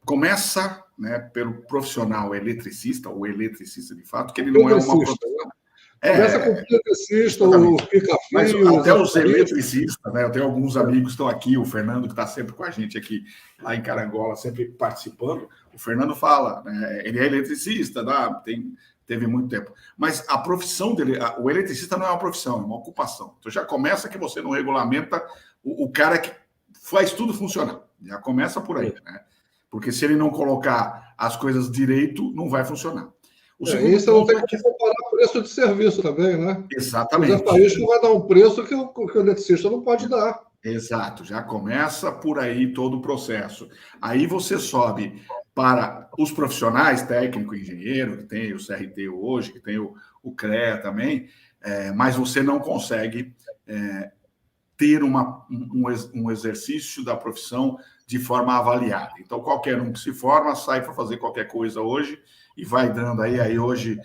começa, né, pelo profissional eletricista, ou eletricista de fato, que ele não é uma profissão. Começa com o eletricista, o pica-fio. Até os eletricistas, né? Eu tenho alguns amigos que estão aqui, o Fernando, que está sempre com a gente aqui, lá em Carangola, sempre participando. O Fernando fala, né? Ele é eletricista, teve muito tempo. Mas a profissão dele, o eletricista não é uma profissão, é uma ocupação. Então já começa que você não regulamenta o cara que faz tudo funcionar. Já começa por aí, né? Porque se ele não colocar as coisas direito, não vai funcionar. Isso não tem que comparar preço de serviço também, né? Exatamente. O Zé Faísca vai dar um preço que o eletricista não pode dar. Exato, já começa por aí todo o processo. Aí você sobe para os profissionais, técnico, engenheiro, que tem o CRT hoje, que tem o CREA também, mas você não consegue ter um exercício da profissão de forma avaliada. Então, qualquer um que se forma sai para fazer qualquer coisa hoje e vai dando aí hoje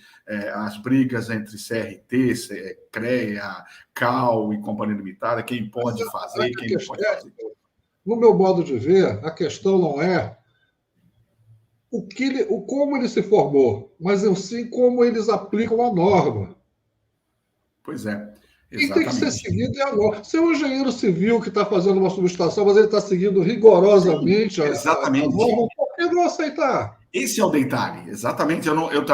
as brigas entre CRT, CREA, CAL e Companhia Limitada, quem pode fazer, quem não pode fazer. No meu modo de ver, a questão não é como ele se formou, mas sim como eles aplicam a norma. Pois é. E tem que ser seguido é a norma. Se é um engenheiro civil que está fazendo uma subestação, mas ele está seguindo rigorosamente a norma, por que não aceitar? Esse é o detalhe, exatamente. Eu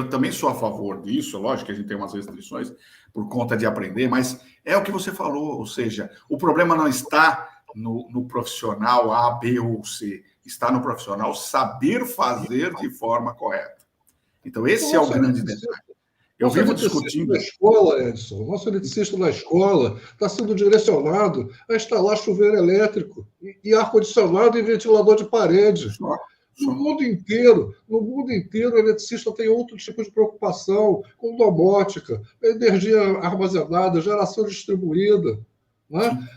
também sou a favor disso, lógico que a gente tem umas restrições por conta de aprender, mas é o que você falou, ou seja, o problema não está no profissional A, B ou C, está no profissional saber fazer de forma correta. Então, esse é o grande detalhe. Eu vivo discutindo. Na escola, Edson, o nosso eletricista na escola está sendo direcionado a instalar chuveiro elétrico e ar-condicionado e ventilador de parede. No mundo inteiro, o eletricista tem outro tipo de preocupação, com domótica, energia armazenada, geração distribuída. Né?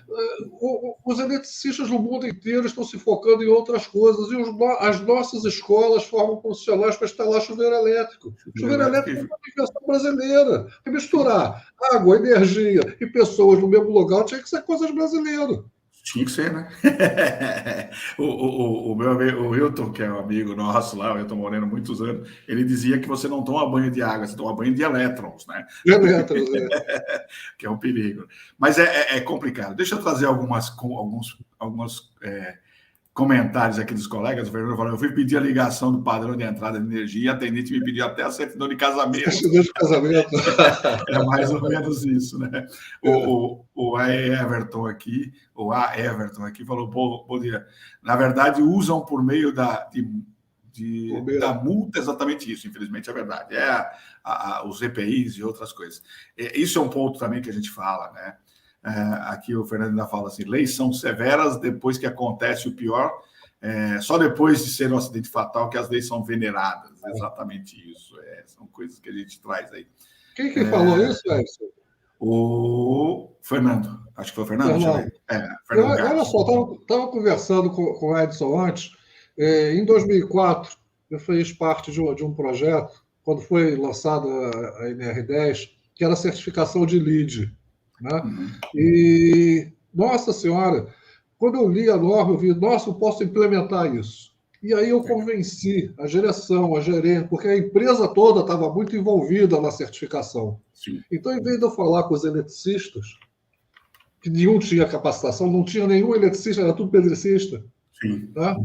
Os eletricistas no mundo inteiro estão se focando em outras coisas e as nossas escolas formam profissionais para instalar chuveiro elétrico. Chuveiro elétrico é uma invenção brasileira. E misturar água, energia e pessoas no mesmo lugar tinha que ser coisas brasileiras. Tinha que ser, né? O meu amigo, o Hilton, que é um amigo nosso lá, o Hilton Moreno, muitos anos, ele dizia que você não toma banho de água, você toma banho de elétrons, né? Elétrons, que é um perigo. Mas é complicado. Deixa eu trazer alguns comentários aqui dos colegas. O Fernando falou: eu fui pedir a ligação do padrão de entrada de energia e a atendente me pediu até a certidão de casamento. Certidão de casamento. É mais ou menos isso, né? O Everton aqui falou: bom dia. Na verdade, usam por meio da multa exatamente isso, infelizmente é verdade. Os EPIs e outras coisas. Isso é um ponto também que a gente fala, né? Aqui o Fernando ainda fala assim: leis são severas depois que acontece o pior, Só depois de ser um acidente fatal que as leis são veneradas. Exatamente isso. São coisas que a gente traz aí. Quem que falou isso, Edson? O Fernando. Acho que foi o Fernando. Fernando. Olha só, estava conversando com o Edson antes. Em 2004, eu fiz parte de um projeto, quando foi lançada a NR10, que era a certificação de LEED. Né? E, nossa senhora, quando eu li a norma, eu vi, nossa, eu posso implementar isso. E aí eu convenci a direção, a gerente, porque a empresa toda estava muito envolvida na certificação. Sim. Então, em vez de eu falar com os eletricistas, que nenhum tinha capacitação, não tinha nenhum eletricista, era tudo pedricista. Sim. Tá?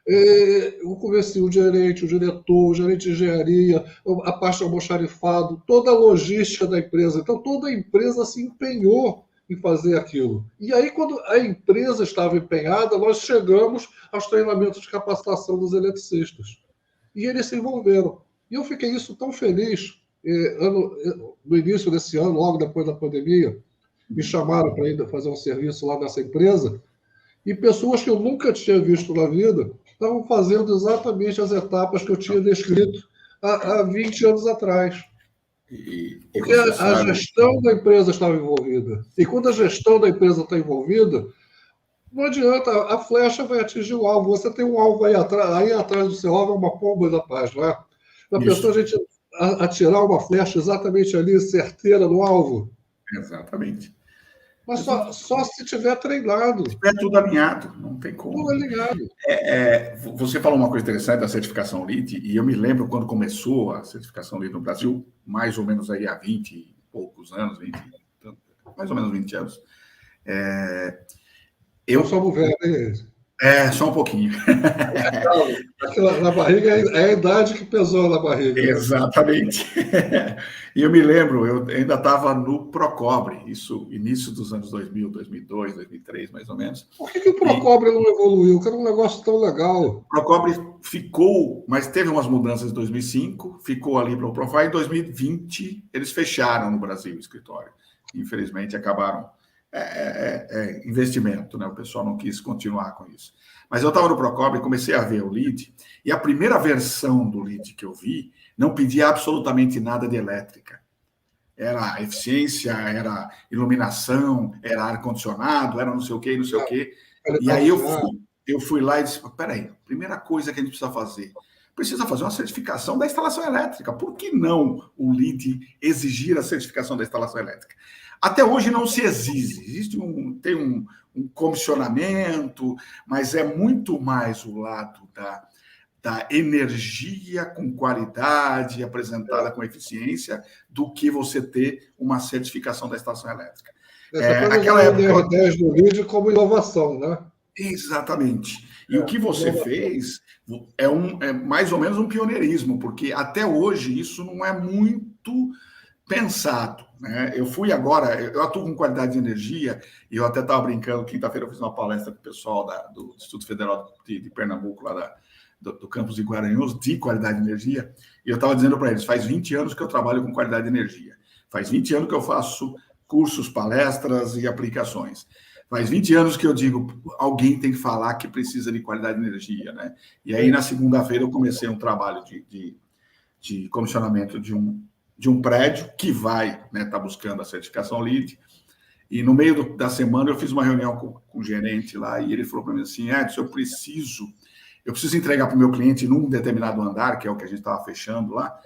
Eu conversei o gerente, o diretor, o gerente de engenharia, a parte de almoxarifado, toda a logística da empresa. Então, toda a empresa se empenhou em fazer aquilo. E aí, quando a empresa estava empenhada, nós chegamos aos treinamentos de capacitação dos eletricistas. E eles se envolveram. E eu fiquei tão feliz. No início desse ano, logo depois da pandemia, me chamaram para ir fazer um serviço lá nessa empresa, e pessoas que eu nunca tinha visto na vida estavam fazendo exatamente as etapas que eu tinha descrito há 20 anos atrás. Porque a gestão da empresa estava envolvida. E quando a gestão da empresa está envolvida, não adianta, a flecha vai atingir o alvo. Você tem um alvo aí atrás do seu alvo é uma pomba da paz, não é? A pessoa, a gente atirar uma flecha exatamente ali, certeira no alvo. Exatamente. Mas só se tiver treinado. Se tiver tudo alinhado, não tem como. Tudo alinhado. Você falou uma coisa interessante da certificação LEED, e eu me lembro quando começou a certificação LEED no Brasil, mais ou menos aí há 20 e poucos anos, mais ou menos 20 anos. Eu sou velho, hein? Só um pouquinho. Aquela na barriga é a idade que pesou na barriga. Exatamente. E eu me lembro, eu ainda estava no Procobre, isso início dos anos 2000, 2002, 2003, mais ou menos. Por que o Procobre não evoluiu? Que era um negócio tão legal. O Procobre ficou, mas teve umas mudanças em 2005, ficou ali para o Profile. Em 2020, eles fecharam no Brasil o escritório. Infelizmente, acabaram... investimento, né? O pessoal não quis continuar com isso. Mas eu estava no Procobre e comecei a ver o LEED, e a primeira versão do LEED que eu vi não pedia absolutamente nada de elétrica. Era eficiência, era iluminação, era ar-condicionado, era não sei o quê, não sei o quê. E aí eu fui lá e disse, peraí, primeira coisa que a gente precisa fazer uma certificação da instalação elétrica. Por que não o LEED exigir a certificação da instalação elétrica? Até hoje não se exige, tem um comissionamento, mas é muito mais o lado da energia com qualidade, apresentada com eficiência, do que você ter uma certificação da instalação elétrica. Aquela época... NR10 do LEED como inovação, né? Exatamente. E o que você fez é mais ou menos um pioneirismo, porque até hoje isso não é muito pensado, né? Eu fui agora, eu atuo com qualidade de energia, e eu até estava brincando, quinta-feira eu fiz uma palestra com o pessoal do Instituto Federal de Pernambuco, lá do campus de Guaranhuns, de qualidade de energia, e eu estava dizendo para eles, faz 20 anos que eu trabalho com qualidade de energia, faz 20 anos que eu faço cursos, palestras e aplicações, faz 20 anos que eu digo, alguém tem que falar que precisa de qualidade de energia, né? E aí, na segunda-feira, eu comecei um trabalho de comissionamento de um prédio que vai, né, tá buscando a certificação LEED, e no meio da semana eu fiz uma reunião com o gerente lá, e ele falou para mim assim, Edson, eu preciso entregar para o meu cliente num determinado andar, que é o que a gente estava fechando lá,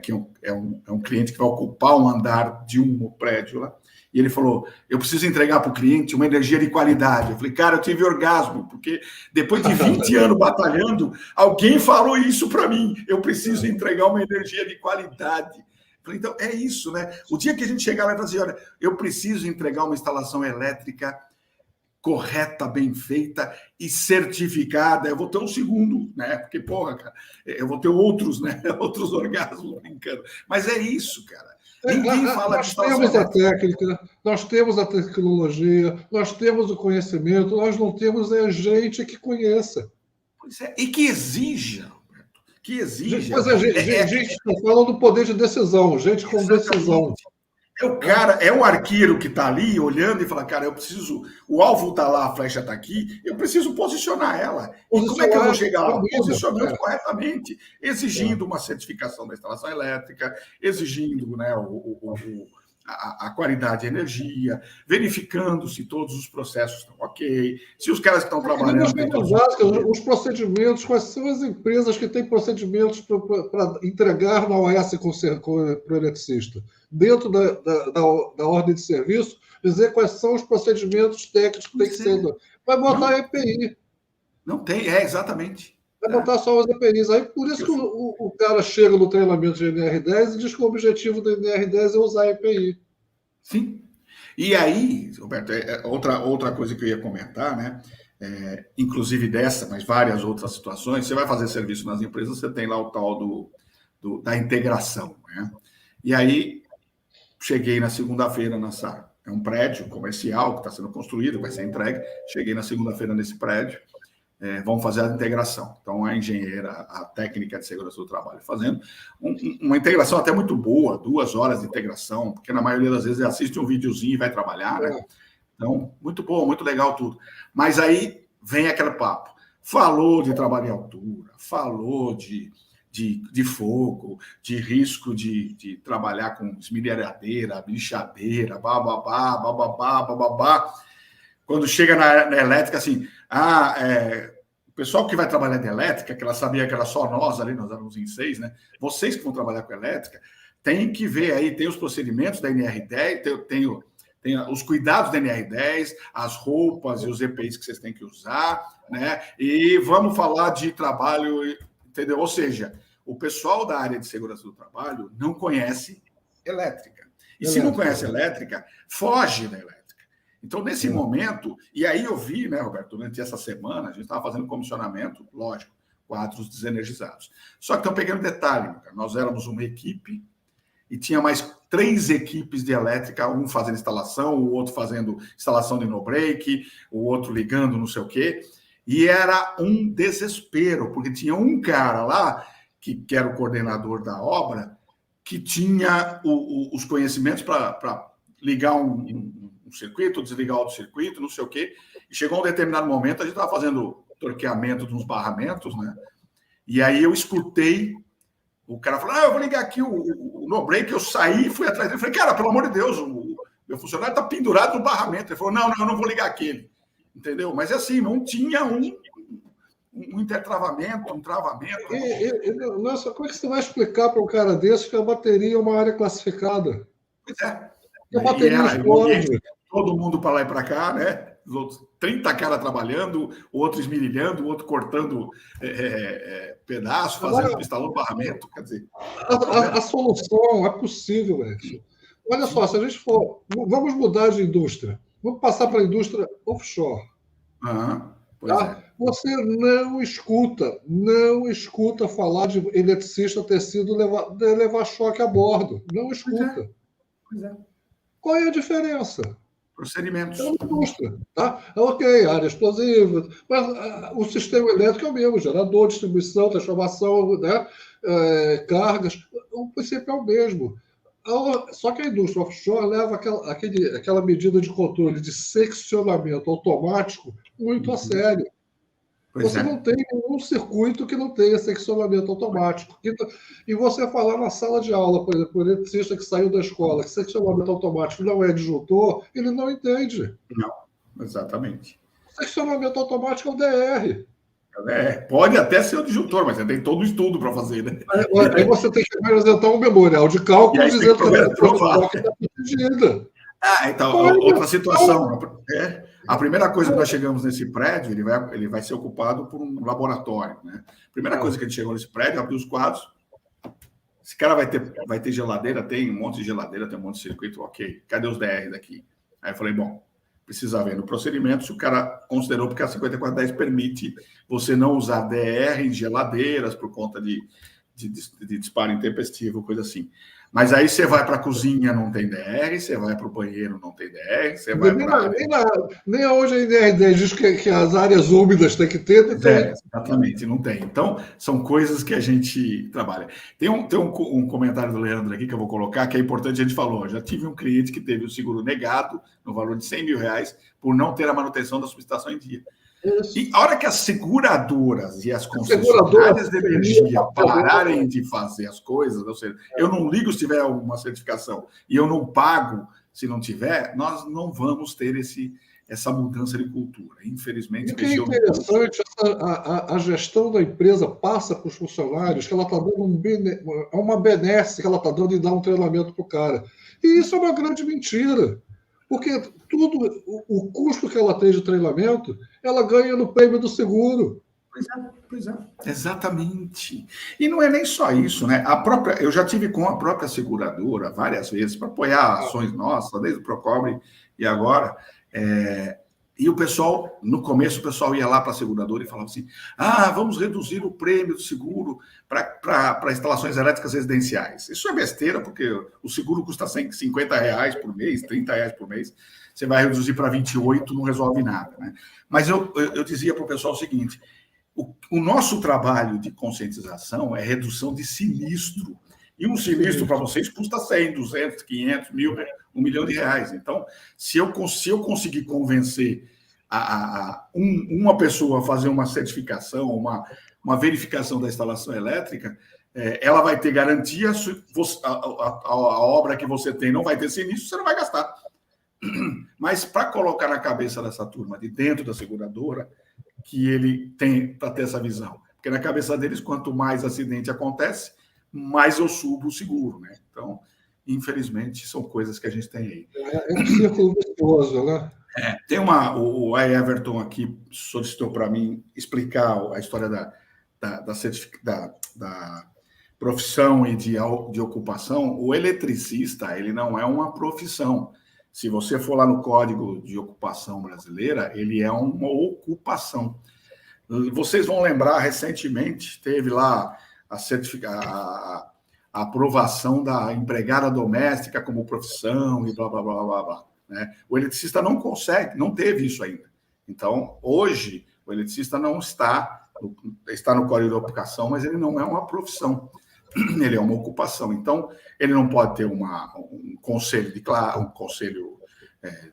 que é um cliente que vai ocupar um andar de um prédio lá, e ele falou, eu preciso entregar para o cliente uma energia de qualidade. Eu falei, cara, eu tive orgasmo, porque depois de 20 anos batalhando, alguém falou isso para mim, eu preciso entregar uma energia de qualidade. Falei, então, é isso, né? O dia que a gente chegar lá e falar assim, olha, eu preciso entregar uma instalação elétrica correta, bem feita e certificada, eu vou ter um segundo, né? Porque, porra, cara, eu vou ter outros, né? Outros orgasmos brincando. Mas é isso, cara. Ninguém fala de instalação elétrica. Nós temos a técnica, nós temos a tecnologia, nós temos o conhecimento, nós não temos gente que conheça. Pois é, e que exija. Que exige. Mas a gente está falando do poder de decisão, gente com decisão. É o cara, é o arqueiro que está ali olhando e fala, cara, eu preciso, o alvo está lá, a flecha está aqui, eu preciso posicionar ela. E como é que eu vou chegar lá? Posicionando corretamente, exigindo uma certificação da instalação elétrica, exigindo, né, a qualidade de energia, verificando se todos os processos estão ok, se os caras que estão trabalhando... Os procedimentos, quais são as empresas que têm procedimentos para entregar na OS para o eletricista? Dentro da ordem de serviço, dizer quais são os procedimentos técnicos que tem que ser. Vai botar a EPI. Não tem, exatamente. Vai botar só as EPIs. Aí, por isso que o cara chega no treinamento de NR10 e diz que o objetivo do NR10 é usar a EPI. Sim. E aí, Roberto, outra coisa que eu ia comentar, né? Inclusive dessa, mas várias outras situações, você vai fazer serviço nas empresas, você tem lá o tal da integração, né? E aí, cheguei na segunda-feira é um prédio comercial que está sendo construído, vai ser entregue. Cheguei na segunda-feira nesse prédio, vamos fazer a integração. Então, a engenheira, a técnica de segurança do trabalho, fazendo uma integração até muito boa, 2 horas de integração, porque na maioria das vezes assiste um videozinho e vai trabalhar, né? Então, muito bom, muito legal tudo. Mas aí vem aquele papo. Falou de trabalho em altura, falou de fogo, de risco de trabalhar com esmerilhadeira, bichadeira, bababá. Quando chega na elétrica, assim, o pessoal que vai trabalhar de elétrica, que ela sabia que era só nós ali, nós éramos em 6, né? Vocês que vão trabalhar com elétrica, tem que ver aí, tem os procedimentos da NR10, tem os cuidados da NR10, as roupas e os EPIs que vocês têm que usar, né? E vamos falar de trabalho... Entendeu? Ou seja, o pessoal da área de segurança do trabalho não conhece elétrica. E se não conhece elétrica, foge da elétrica. Então, nesse momento, e aí eu vi, né, Roberto, durante essa semana, a gente estava fazendo comissionamento, lógico, quadros desenergizados. Só que tem um pequeno detalhe, cara, nós éramos uma equipe e tinha mais 3 equipes de elétrica, um fazendo instalação, o outro fazendo instalação de no-break, o outro ligando não sei o quê. E era um desespero, porque tinha um cara lá, que era o coordenador da obra, que tinha os conhecimentos para ligar um circuito, desligar outro circuito, não sei o quê. E chegou um determinado momento, a gente estava fazendo torqueamento de uns barramentos, né? E aí eu escutei o cara falar, eu vou ligar aqui o no-break, eu saí e fui atrás dele. Eu falei, cara, pelo amor de Deus, o meu funcionário está pendurado no barramento. Ele falou, não, eu não vou ligar aquele. Entendeu? Mas assim, não tinha um intertravamento, um travamento. Nossa, como é que você vai explicar para um cara desse que a bateria é uma área classificada? Pois é. A bateria explode. Todo mundo para lá e para cá, né? Os outros 30 caras trabalhando, o outro esmerilhando, o outro cortando pedaço, instalando barramento. Quer dizer, a solução é possível, Edson. Olha só, se a gente for. Vamos mudar de indústria. Vamos passar para a indústria offshore. Tá? Você não escuta falar de eletricista ter sido levar choque a bordo. Não escuta. Pois é. Qual é a diferença? Procedimentos. É uma indústria. Tá? Ok, área explosiva, mas o sistema elétrico é o mesmo, gerador, distribuição, transformação, né? Cargas, o princípio é o mesmo. Só que a indústria offshore leva aquela medida de controle de seccionamento automático muito a sério. Você não tem nenhum circuito que não tenha seccionamento automático. E você falar na sala de aula, por exemplo, o eletricista que saiu da escola, que seccionamento automático não é disjuntor, ele não entende. Não, exatamente. Seccionamento automático é o DR. Pode até ser o disjuntor, mas você tem todo o estudo para fazer, né? Aí você tem que apresentar um memorial de cálculo dizendo que a prova está protegida. Então, outra situação. A primeira coisa que nós chegamos nesse prédio, ele vai ser ocupado por um laboratório, né? A primeira coisa que a gente chegou nesse prédio, abriu os quadros. Esse cara vai ter geladeira, tem um monte de geladeira, tem um monte de circuito, ok. Cadê os DR daqui? Aí eu falei, bom, precisa ver no procedimento se o cara considerou, porque a 5410 permite você não usar DR em geladeiras por conta de disparo intempestivo, coisa assim. Mas aí você vai para a cozinha, não tem DR, você vai para o banheiro, não tem DR, você vai para... Nem hoje a NR10 diz que as áreas úmidas tem que ter, não tem. Exatamente, não tem. Então, são coisas que a gente trabalha. Tem um comentário do Leandro aqui que eu vou colocar, que é importante, a gente falou. Já tive um cliente que teve o seguro negado no valor de R$100 mil por não ter a manutenção da subestação em dia. Isso. E a hora que as seguradoras e as concessionárias de energia pararem de fazer as coisas, ou seja, eu não ligo se tiver uma certificação e eu não pago se não tiver, nós não vamos ter essa mudança de cultura. Infelizmente... O que é interessante, a gestão da empresa passa para os funcionários que ela está dando uma benesse que ela está dando e dá um treinamento para o cara. E isso é uma grande mentira. Porque o custo que ela tem de treinamento, ela ganha no prêmio do seguro. Pois é. Exatamente. E não é nem só isso, né? Eu já tive com a própria seguradora várias vezes para apoiar ações nossas, desde o Procobre e agora. E o pessoal, no começo, o pessoal ia lá para a seguradora e falava assim: vamos reduzir o prêmio do seguro para instalações elétricas residenciais. Isso é besteira, porque o seguro custa R$50 por mês, R$30 por mês. Você vai reduzir para 28, não resolve nada, né? Mas eu dizia para o pessoal o seguinte: o nosso trabalho de conscientização é redução de sinistro. E um sinistro para vocês custa 100, 200, 500, 1.000, R$1 milhão. Então, se eu conseguir convencer uma pessoa a fazer uma certificação, uma verificação da instalação elétrica, ela vai ter garantia, a obra que você tem não vai ter sinistro, você não vai gastar. Mas para colocar na cabeça dessa turma de dentro da seguradora, que ele tem para ter essa visão. Porque na cabeça deles, quanto mais acidente acontece, mais eu subo o seguro, né? Então, infelizmente, são coisas que a gente tem aí. É um círculo virtuoso, né? Tem o Everton aqui solicitou para mim explicar a história da profissão e de ocupação. O eletricista, ele não é uma profissão. Se você for lá no Código de Ocupação Brasileira, ele é uma ocupação. Vocês vão lembrar, recentemente, teve lá a aprovação da empregada doméstica como profissão e blá, blá, blá, blá, blá, né? O eletricista não consegue, não teve isso ainda. Então, hoje, o eletricista não está no Código de Ocupação, mas ele não é uma profissão. Ele é uma ocupação. Então, ele não pode ter um conselho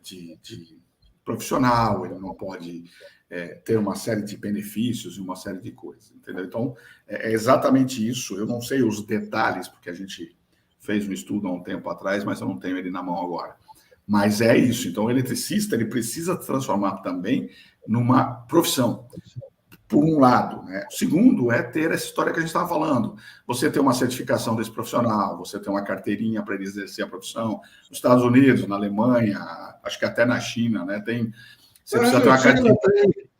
de profissional, ele não pode ter uma série de benefícios e uma série de coisas, entendeu? Então, é exatamente isso. Eu não sei os detalhes, porque a gente fez um estudo há um tempo atrás, mas eu não tenho ele na mão agora. Mas é isso. Então, o eletricista ele precisa transformar também numa profissão, por um lado, né? O segundo é ter essa história que a gente estava falando. Você ter uma certificação desse profissional, você ter uma carteirinha para ele exercer a profissão. Nos Estados Unidos, na Alemanha, acho que até na China, né? Você precisa ter uma carteirinha.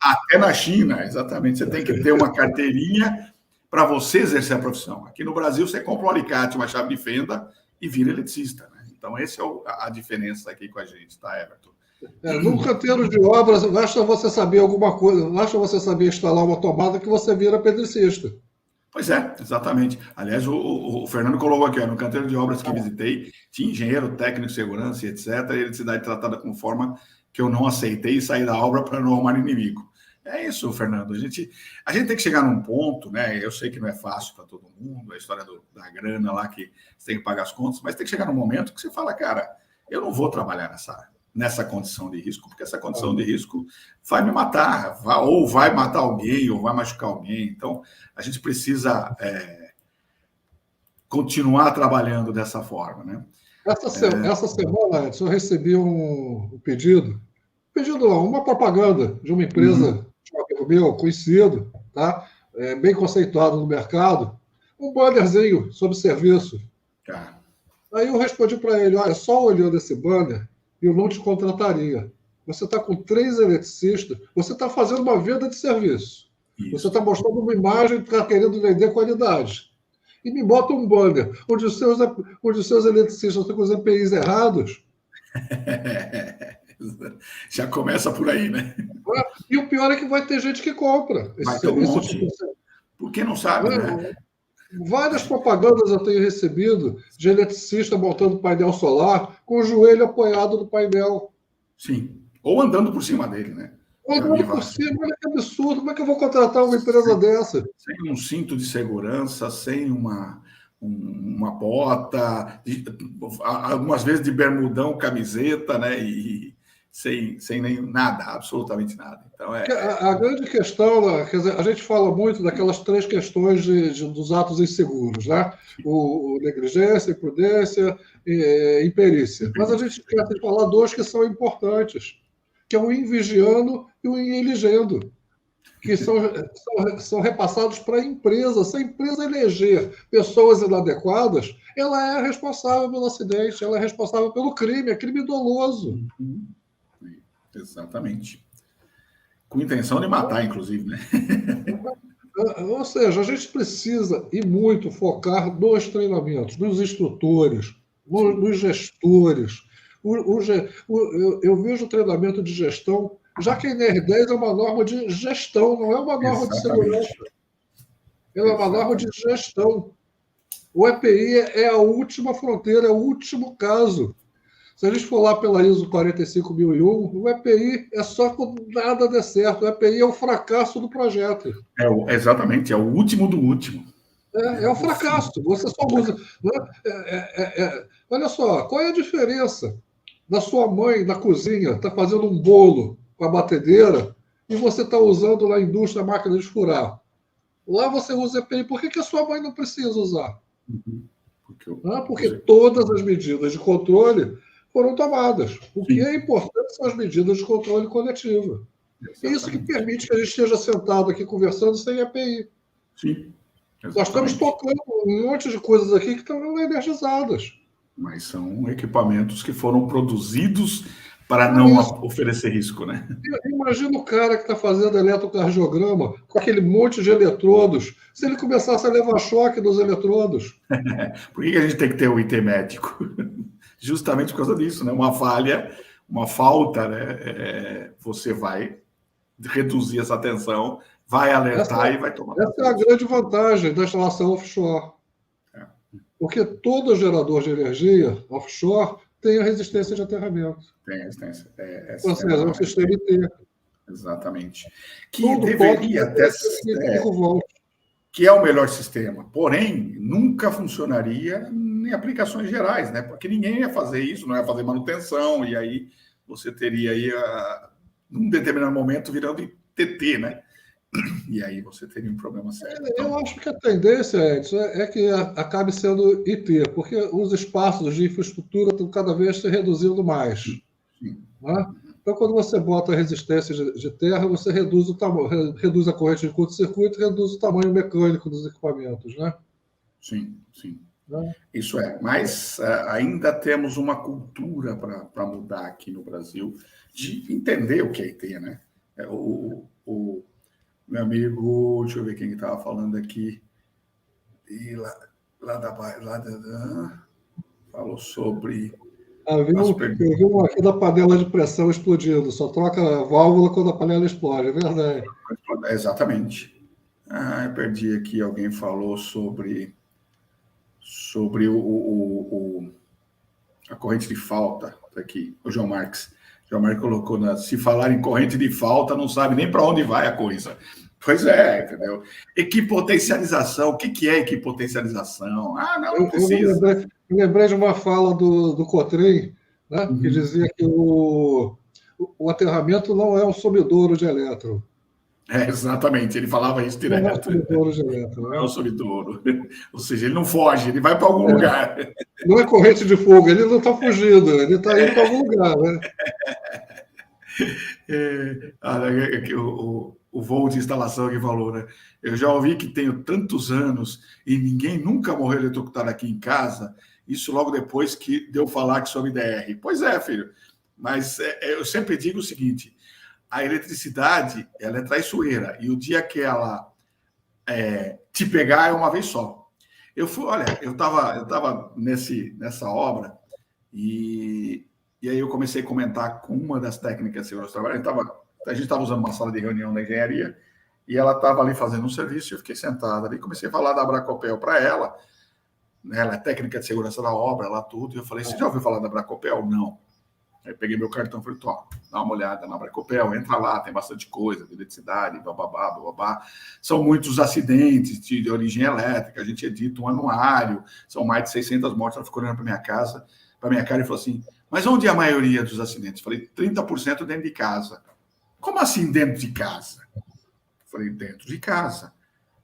Até na China, exatamente. Você tem que ter uma carteirinha para você exercer a profissão. Aqui no Brasil, você compra um alicate, uma chave de fenda e vira eletricista, né? Então, essa é a diferença aqui com a gente, tá, Everton? No canteiro de obras, basta você saber alguma coisa, basta você saber instalar uma tomada que você vira pedricista. Pois é, exatamente. Aliás, o Fernando colocou aqui, no canteiro de obras que visitei, tinha engenheiro, técnico de segurança, etc., e a eletricidade tratada com forma que eu não aceitei e saí da obra para não arrumar inimigo. É isso, Fernando. A gente tem que chegar num ponto, né? Eu sei que não é fácil para todo mundo, a história da grana lá, que você tem que pagar as contas, mas tem que chegar num momento que você fala, cara, eu não vou trabalhar nessa condição de risco, porque essa condição de risco vai me matar, ou vai matar alguém, ou vai machucar alguém. Então, a gente precisa continuar trabalhando dessa forma, né? Essa semana, Edson, eu recebi um pedido não, uma propaganda de uma empresa de um amigo meu, conhecido, tá? Bem conceituado no mercado, um bannerzinho sobre serviço. Tá. Aí eu respondi para ele, olha, só olhando esse banner, eu não te contrataria. Você está com 3 eletricistas, você está fazendo uma venda de serviço. Isso. Você está mostrando uma imagem e está querendo vender qualidade. E me bota um banner onde os seus eletricistas estão com os EPIs errados. Já começa por aí, né? E o pior é que vai ter gente que compra. Vai ter um monte. Porque não sabe, né? Várias propagandas eu tenho recebido de eletricista montando painel solar com o joelho apoiado no painel. Sim. Ou andando por cima dele, né? Já vi Andando por vários. cima, olha que absurdo. Como é que eu vou contratar uma empresa dessa? Sem um cinto de segurança, sem uma bota, algumas vezes de bermudão, camiseta, né? E sem nem nada, absolutamente nada. Então A grande questão, né, quer dizer, a gente fala muito daquelas três questões dos atos inseguros, né? O negligência, imprudência e imperícia. Mas a gente esquece de falar dois que são importantes, que é o invigiando e o iligendo, que são repassados para a empresa. Se a empresa eleger pessoas inadequadas, ela é responsável pelo acidente, ela é responsável pelo crime, é crime doloso. Exatamente. Com intenção de matar, inclusive, né? Ou seja, a gente precisa e muito focar nos treinamentos, nos instrutores, nos gestores. Eu vejo o treinamento de gestão, já que a NR10 é uma norma de gestão, não é uma norma de segurança. Exatamente. Ela é uma norma de gestão. O EPI é a última fronteira, é o último caso. Se a gente for lá pela ISO 45001, o EPI é só quando nada der certo. O EPI é o fracasso do projeto. Exatamente, é o último do último. É o fracasso. Você só usa. Né? Olha só, qual é a diferença da sua mãe na cozinha está fazendo um bolo com a batedeira e você está usando na indústria a máquina de furar? Lá você usa EPI. Por que a sua mãe não precisa usar? Porque todas as medidas de controle foram tomadas. O que é importante são as medidas de controle coletivo. É isso que permite que a gente esteja sentado aqui conversando sem EPI. Sim. Exatamente. Nós estamos tocando um monte de coisas aqui que estão energizadas. Mas são equipamentos que foram produzidos para não oferecer risco, né? Imagina o cara que está fazendo eletrocardiograma com aquele monte de eletrodos, se ele começasse a levar choque dos eletrodos. Por que a gente tem que ter o IT médico? Justamente por causa disso, né? Uma falha, uma falta, né? Você vai reduzir essa tensão, vai alertar e vai tomar. Essa é a grande vantagem da instalação offshore. Porque todo gerador de energia offshore tem a resistência de aterramento. Tem a resistência. Ou seja, é um sistema IT. Exatamente. Que Tudo deveria até ser. Que é o melhor sistema. Porém, nunca funcionaria em aplicações gerais, né? Porque ninguém ia fazer isso, não ia fazer manutenção, e aí você teria aí, num determinado momento, virando ITT, né? E aí você teria um problema sério. Eu acho que a tendência, Edson, é que acabe sendo IT, porque os espaços de infraestrutura estão cada vez se reduzindo mais. Sim. Né? Então, quando você bota a resistência de terra, você reduz o tamanho, reduz a corrente de curto-circuito, reduz o tamanho mecânico dos equipamentos, né? Sim, sim. Isso é. Mas ainda temos uma cultura para mudar aqui no Brasil de entender o que é IT, né? O meu amigo, deixa eu ver quem estava falando aqui, e falou sobre. Eu vi um aqui da panela de pressão explodindo. Só troca a válvula quando a panela explode, é verdade. Exatamente. Eu perdi aqui. Alguém falou sobre a corrente de falta. Tá aqui, o João Marques. O João Marques colocou, se falar em corrente de falta, não sabe nem para onde vai a coisa. Pois é, entendeu? Equipotencialização. O que é equipotencialização? Não precisa. Eu lembrei de uma fala do Cotrim, né, que dizia que o aterramento não é um sumidouro de elétron. Exatamente, ele falava isso direto. Não é um sumidouro de elétron. Não é um sumidouro. Ou seja, ele não foge, ele vai para algum lugar. Não é corrente de fogo, ele não está fugindo, ele está indo para algum lugar. Né? O voo de instalação que falou, né? Eu já ouvi que tenho tantos anos e ninguém nunca morreu eletrocutado aqui em casa, isso logo depois que deu falar que sou IDR. Pois é, filho, mas eu sempre digo o seguinte, a eletricidade, ela é traiçoeira, e o dia que ela te pegar é uma vez só. Eu estava nessa obra e aí eu comecei a comentar com uma das técnicas de segurança do trabalho. A gente estava usando uma sala de reunião da engenharia e ela estava ali fazendo um serviço, e eu fiquei sentado ali, comecei a falar da Bracopel para ela, né? Ela é técnica de segurança da obra, lá tudo, e eu falei, você já ouviu falar da Bracopel? Não. Aí peguei meu cartão e falei, dá uma olhada na Bracopel, entra lá, tem bastante coisa, de eletricidade, bababá, bababá. São muitos acidentes de origem elétrica, a gente edita um anuário, são mais de 600 mortes. Ela ficou olhando para minha cara e falou assim, mas onde é a maioria dos acidentes? Falei, 30% dentro de casa. Como assim dentro de casa? Falei, dentro de casa.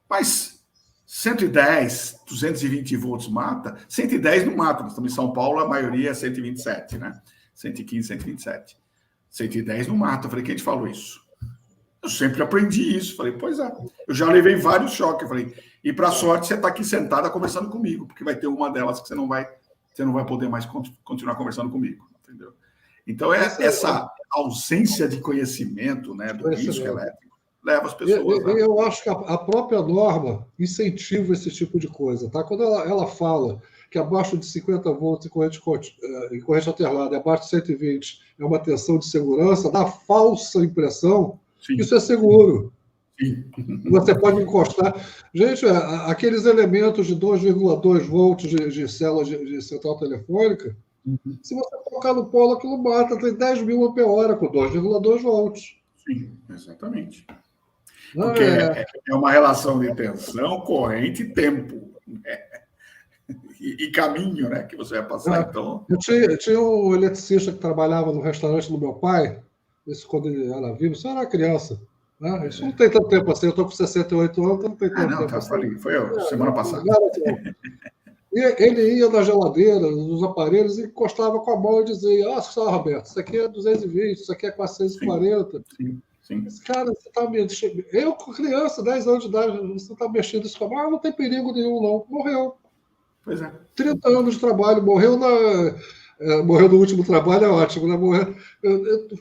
Mas 110, 220 volts mata? 110 não mata, nós estamos em São Paulo, a maioria é 127, né? 115, 127. 110 não mata. Eu falei, quem te falou isso? Eu sempre aprendi isso. Falei, pois é. Eu já levei vários choques. Eu falei, e para sorte você está aqui sentada conversando comigo, porque vai ter uma delas que você não vai poder mais continuar conversando comigo, entendeu? Então, essa ausência de conhecimento, né, do risco elétrico leva as pessoas a... Eu acho que a própria norma incentiva esse tipo de coisa, tá? Quando ela fala que abaixo de 50 volts em corrente alternada e abaixo de 120 é uma tensão de segurança, dá falsa impressão que isso é seguro. Sim. Você pode encostar. Gente, aqueles elementos de 2,2 volts de célula de central telefônica, se você colocar no polo, aquilo mata, tem 10.000 ampere-hora com 2,2 volts. Sim, exatamente. Porque é uma relação de tensão, corrente e tempo. Né? E caminho, né, que você vai passar. Então... Eu tinha um eletricista que trabalhava no restaurante do meu pai, isso quando ele era vivo, isso era criança. Né? Isso não tem tanto tempo assim, eu estou com 68 anos, então não tem tanto tempo assim. Foi semana passada. E ele ia na geladeira, nos aparelhos, e encostava com a mão e dizia, só, Roberto, isso aqui é 220, isso aqui é 440. Sim. Esse cara, você está mexendo... Eu, com criança, 10 anos de idade, você está mexendo isso com a mão, não tem perigo nenhum, não. Morreu. Pois é. 30 anos de trabalho, morreu no último trabalho, é ótimo, né?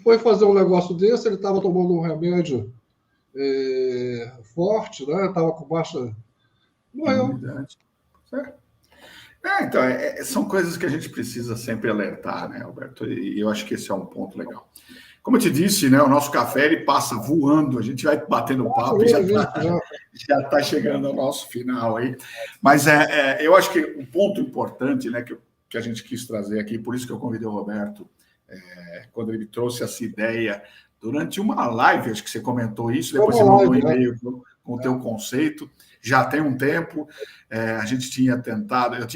Foi fazer um negócio desse, ele estava tomando um remédio forte, né? Estava com baixa... Morreu. Certo. Então, são coisas que a gente precisa sempre alertar, né, Alberto? E eu acho que esse é um ponto legal. Como eu te disse, né, o nosso café ele passa voando, a gente vai batendo papo e já está chegando ao nosso final aí. Mas eu acho que um ponto importante, né, que a gente quis trazer aqui, por isso que eu convidei o Roberto, quando ele trouxe essa ideia, durante uma live, acho que você comentou isso, depois você mandou um e-mail com o teu conceito. Já tem um tempo, eu tinha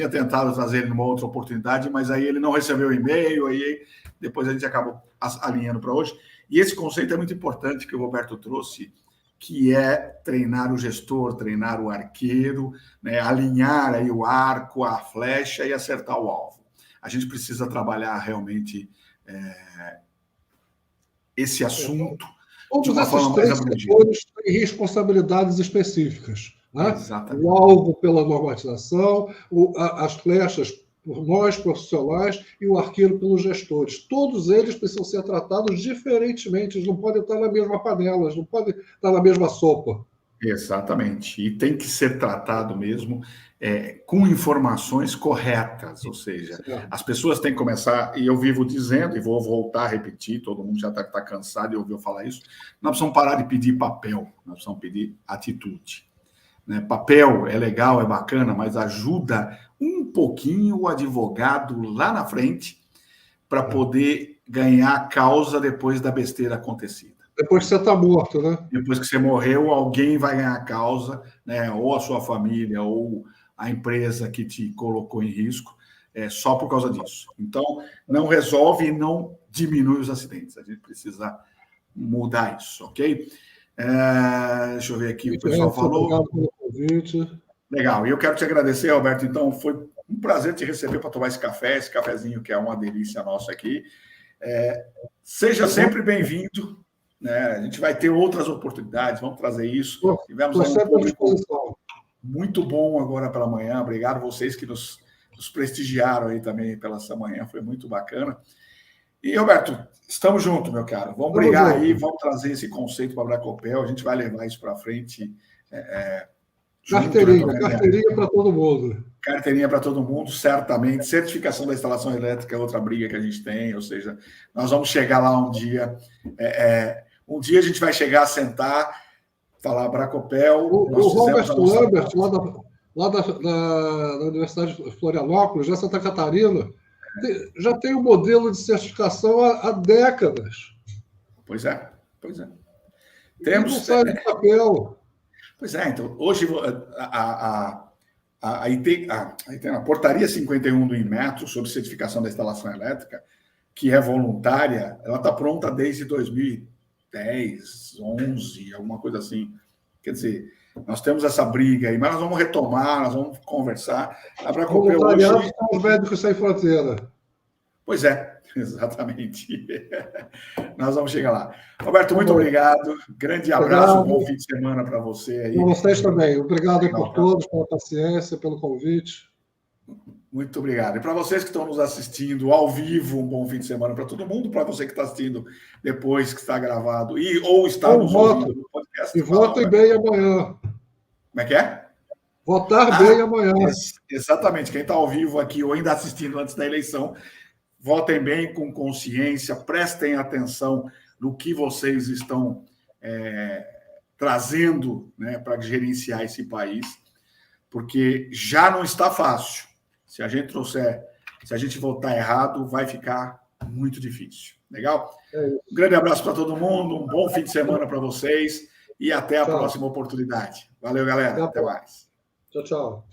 tentado trazer ele numa outra oportunidade, mas aí ele não recebeu o e-mail, aí depois a gente acabou alinhando para hoje. E esse conceito é muito importante que o Roberto trouxe, que é treinar o gestor, treinar o arqueiro, né, alinhar aí o arco, a flecha e acertar o alvo. A gente precisa trabalhar realmente esse assunto de uma forma mais abrangente. Todos têm responsabilidades específicas. Né? O alvo pela normatização, as flechas por nós, profissionais, e o arqueiro pelos gestores. Todos eles precisam ser tratados diferentemente, eles não podem estar na mesma panela, eles não podem estar na mesma sopa. Exatamente. E tem que ser tratado mesmo com informações corretas, ou seja, as pessoas têm que começar, e eu vivo dizendo, e vou voltar a repetir, todo mundo já está cansado de ouvir eu falar isso, nós precisamos parar de pedir papel, nós precisamos pedir atitude. Né? Papel é legal, é bacana, mas ajuda um pouquinho o advogado lá na frente para poder ganhar a causa depois da besteira acontecida. Depois que você está morto, né? Depois que você morreu, alguém vai ganhar a causa, né? Ou a sua família, ou a empresa que te colocou em risco, só por causa disso. Então, não resolve e não diminui os acidentes. A gente precisa mudar isso, ok? Deixa eu ver aqui, o pessoal falou. Obrigado pelo convite. Legal, e eu quero te agradecer, Alberto. Então, foi um prazer te receber para tomar esse cafezinho que é uma delícia nossa aqui. Seja sempre bem-vindo. Né? A gente vai ter outras oportunidades, vamos trazer isso. Tivemos um público muito bom agora pela manhã. Obrigado a vocês que nos prestigiaram aí também pela essa manhã, foi muito bacana. E, Roberto, estamos juntos, meu caro. Vamos brigar aí, vamos trazer esse conceito para a Bracopel, a gente vai levar isso para frente. Carteirinha para todo mundo. Carteirinha para todo mundo, certamente. Certificação da instalação elétrica é outra briga que a gente tem, ou seja, nós vamos chegar lá um dia. Um dia a gente vai chegar a sentar falar Bracopel. O Robert Lambert, lá da Universidade de Florianópolis, já Santa Catarina, já tem um modelo de certificação há décadas. Pois é, pois é. Temos... não sai do papel. Pois é, então, hoje a portaria 51 do Inmetro sobre certificação da instalação elétrica, que é voluntária, ela está pronta desde 2010, 11, alguma coisa assim. Quer dizer, nós temos essa briga aí, mas nós vamos retomar, nós vamos conversar. A Bracopel hoje... são os médicos sem fronteira. Pois é, exatamente. Nós vamos chegar lá. Roberto, muito obrigado. Grande abraço, bom fim de semana para você aí. Para vocês também. Obrigado por todos, pela paciência, pelo convite. Muito obrigado. E para vocês que estão nos assistindo ao vivo, um bom fim de semana para todo mundo. Para você que está assistindo depois que está gravado ou está nos ouvindo no podcast. E votem bem amanhã. Como é que é? Votar bem amanhã. Exatamente. Quem está ao vivo aqui ou ainda assistindo antes da eleição, votem bem, com consciência, prestem atenção no que vocês estão trazendo, né, para gerenciar esse país, porque já não está fácil. Se a gente votar errado, vai ficar muito difícil. Legal? Um grande abraço para todo mundo, um bom fim de semana para vocês e até a próxima oportunidade. Valeu, galera. Até mais. Tchau, tchau.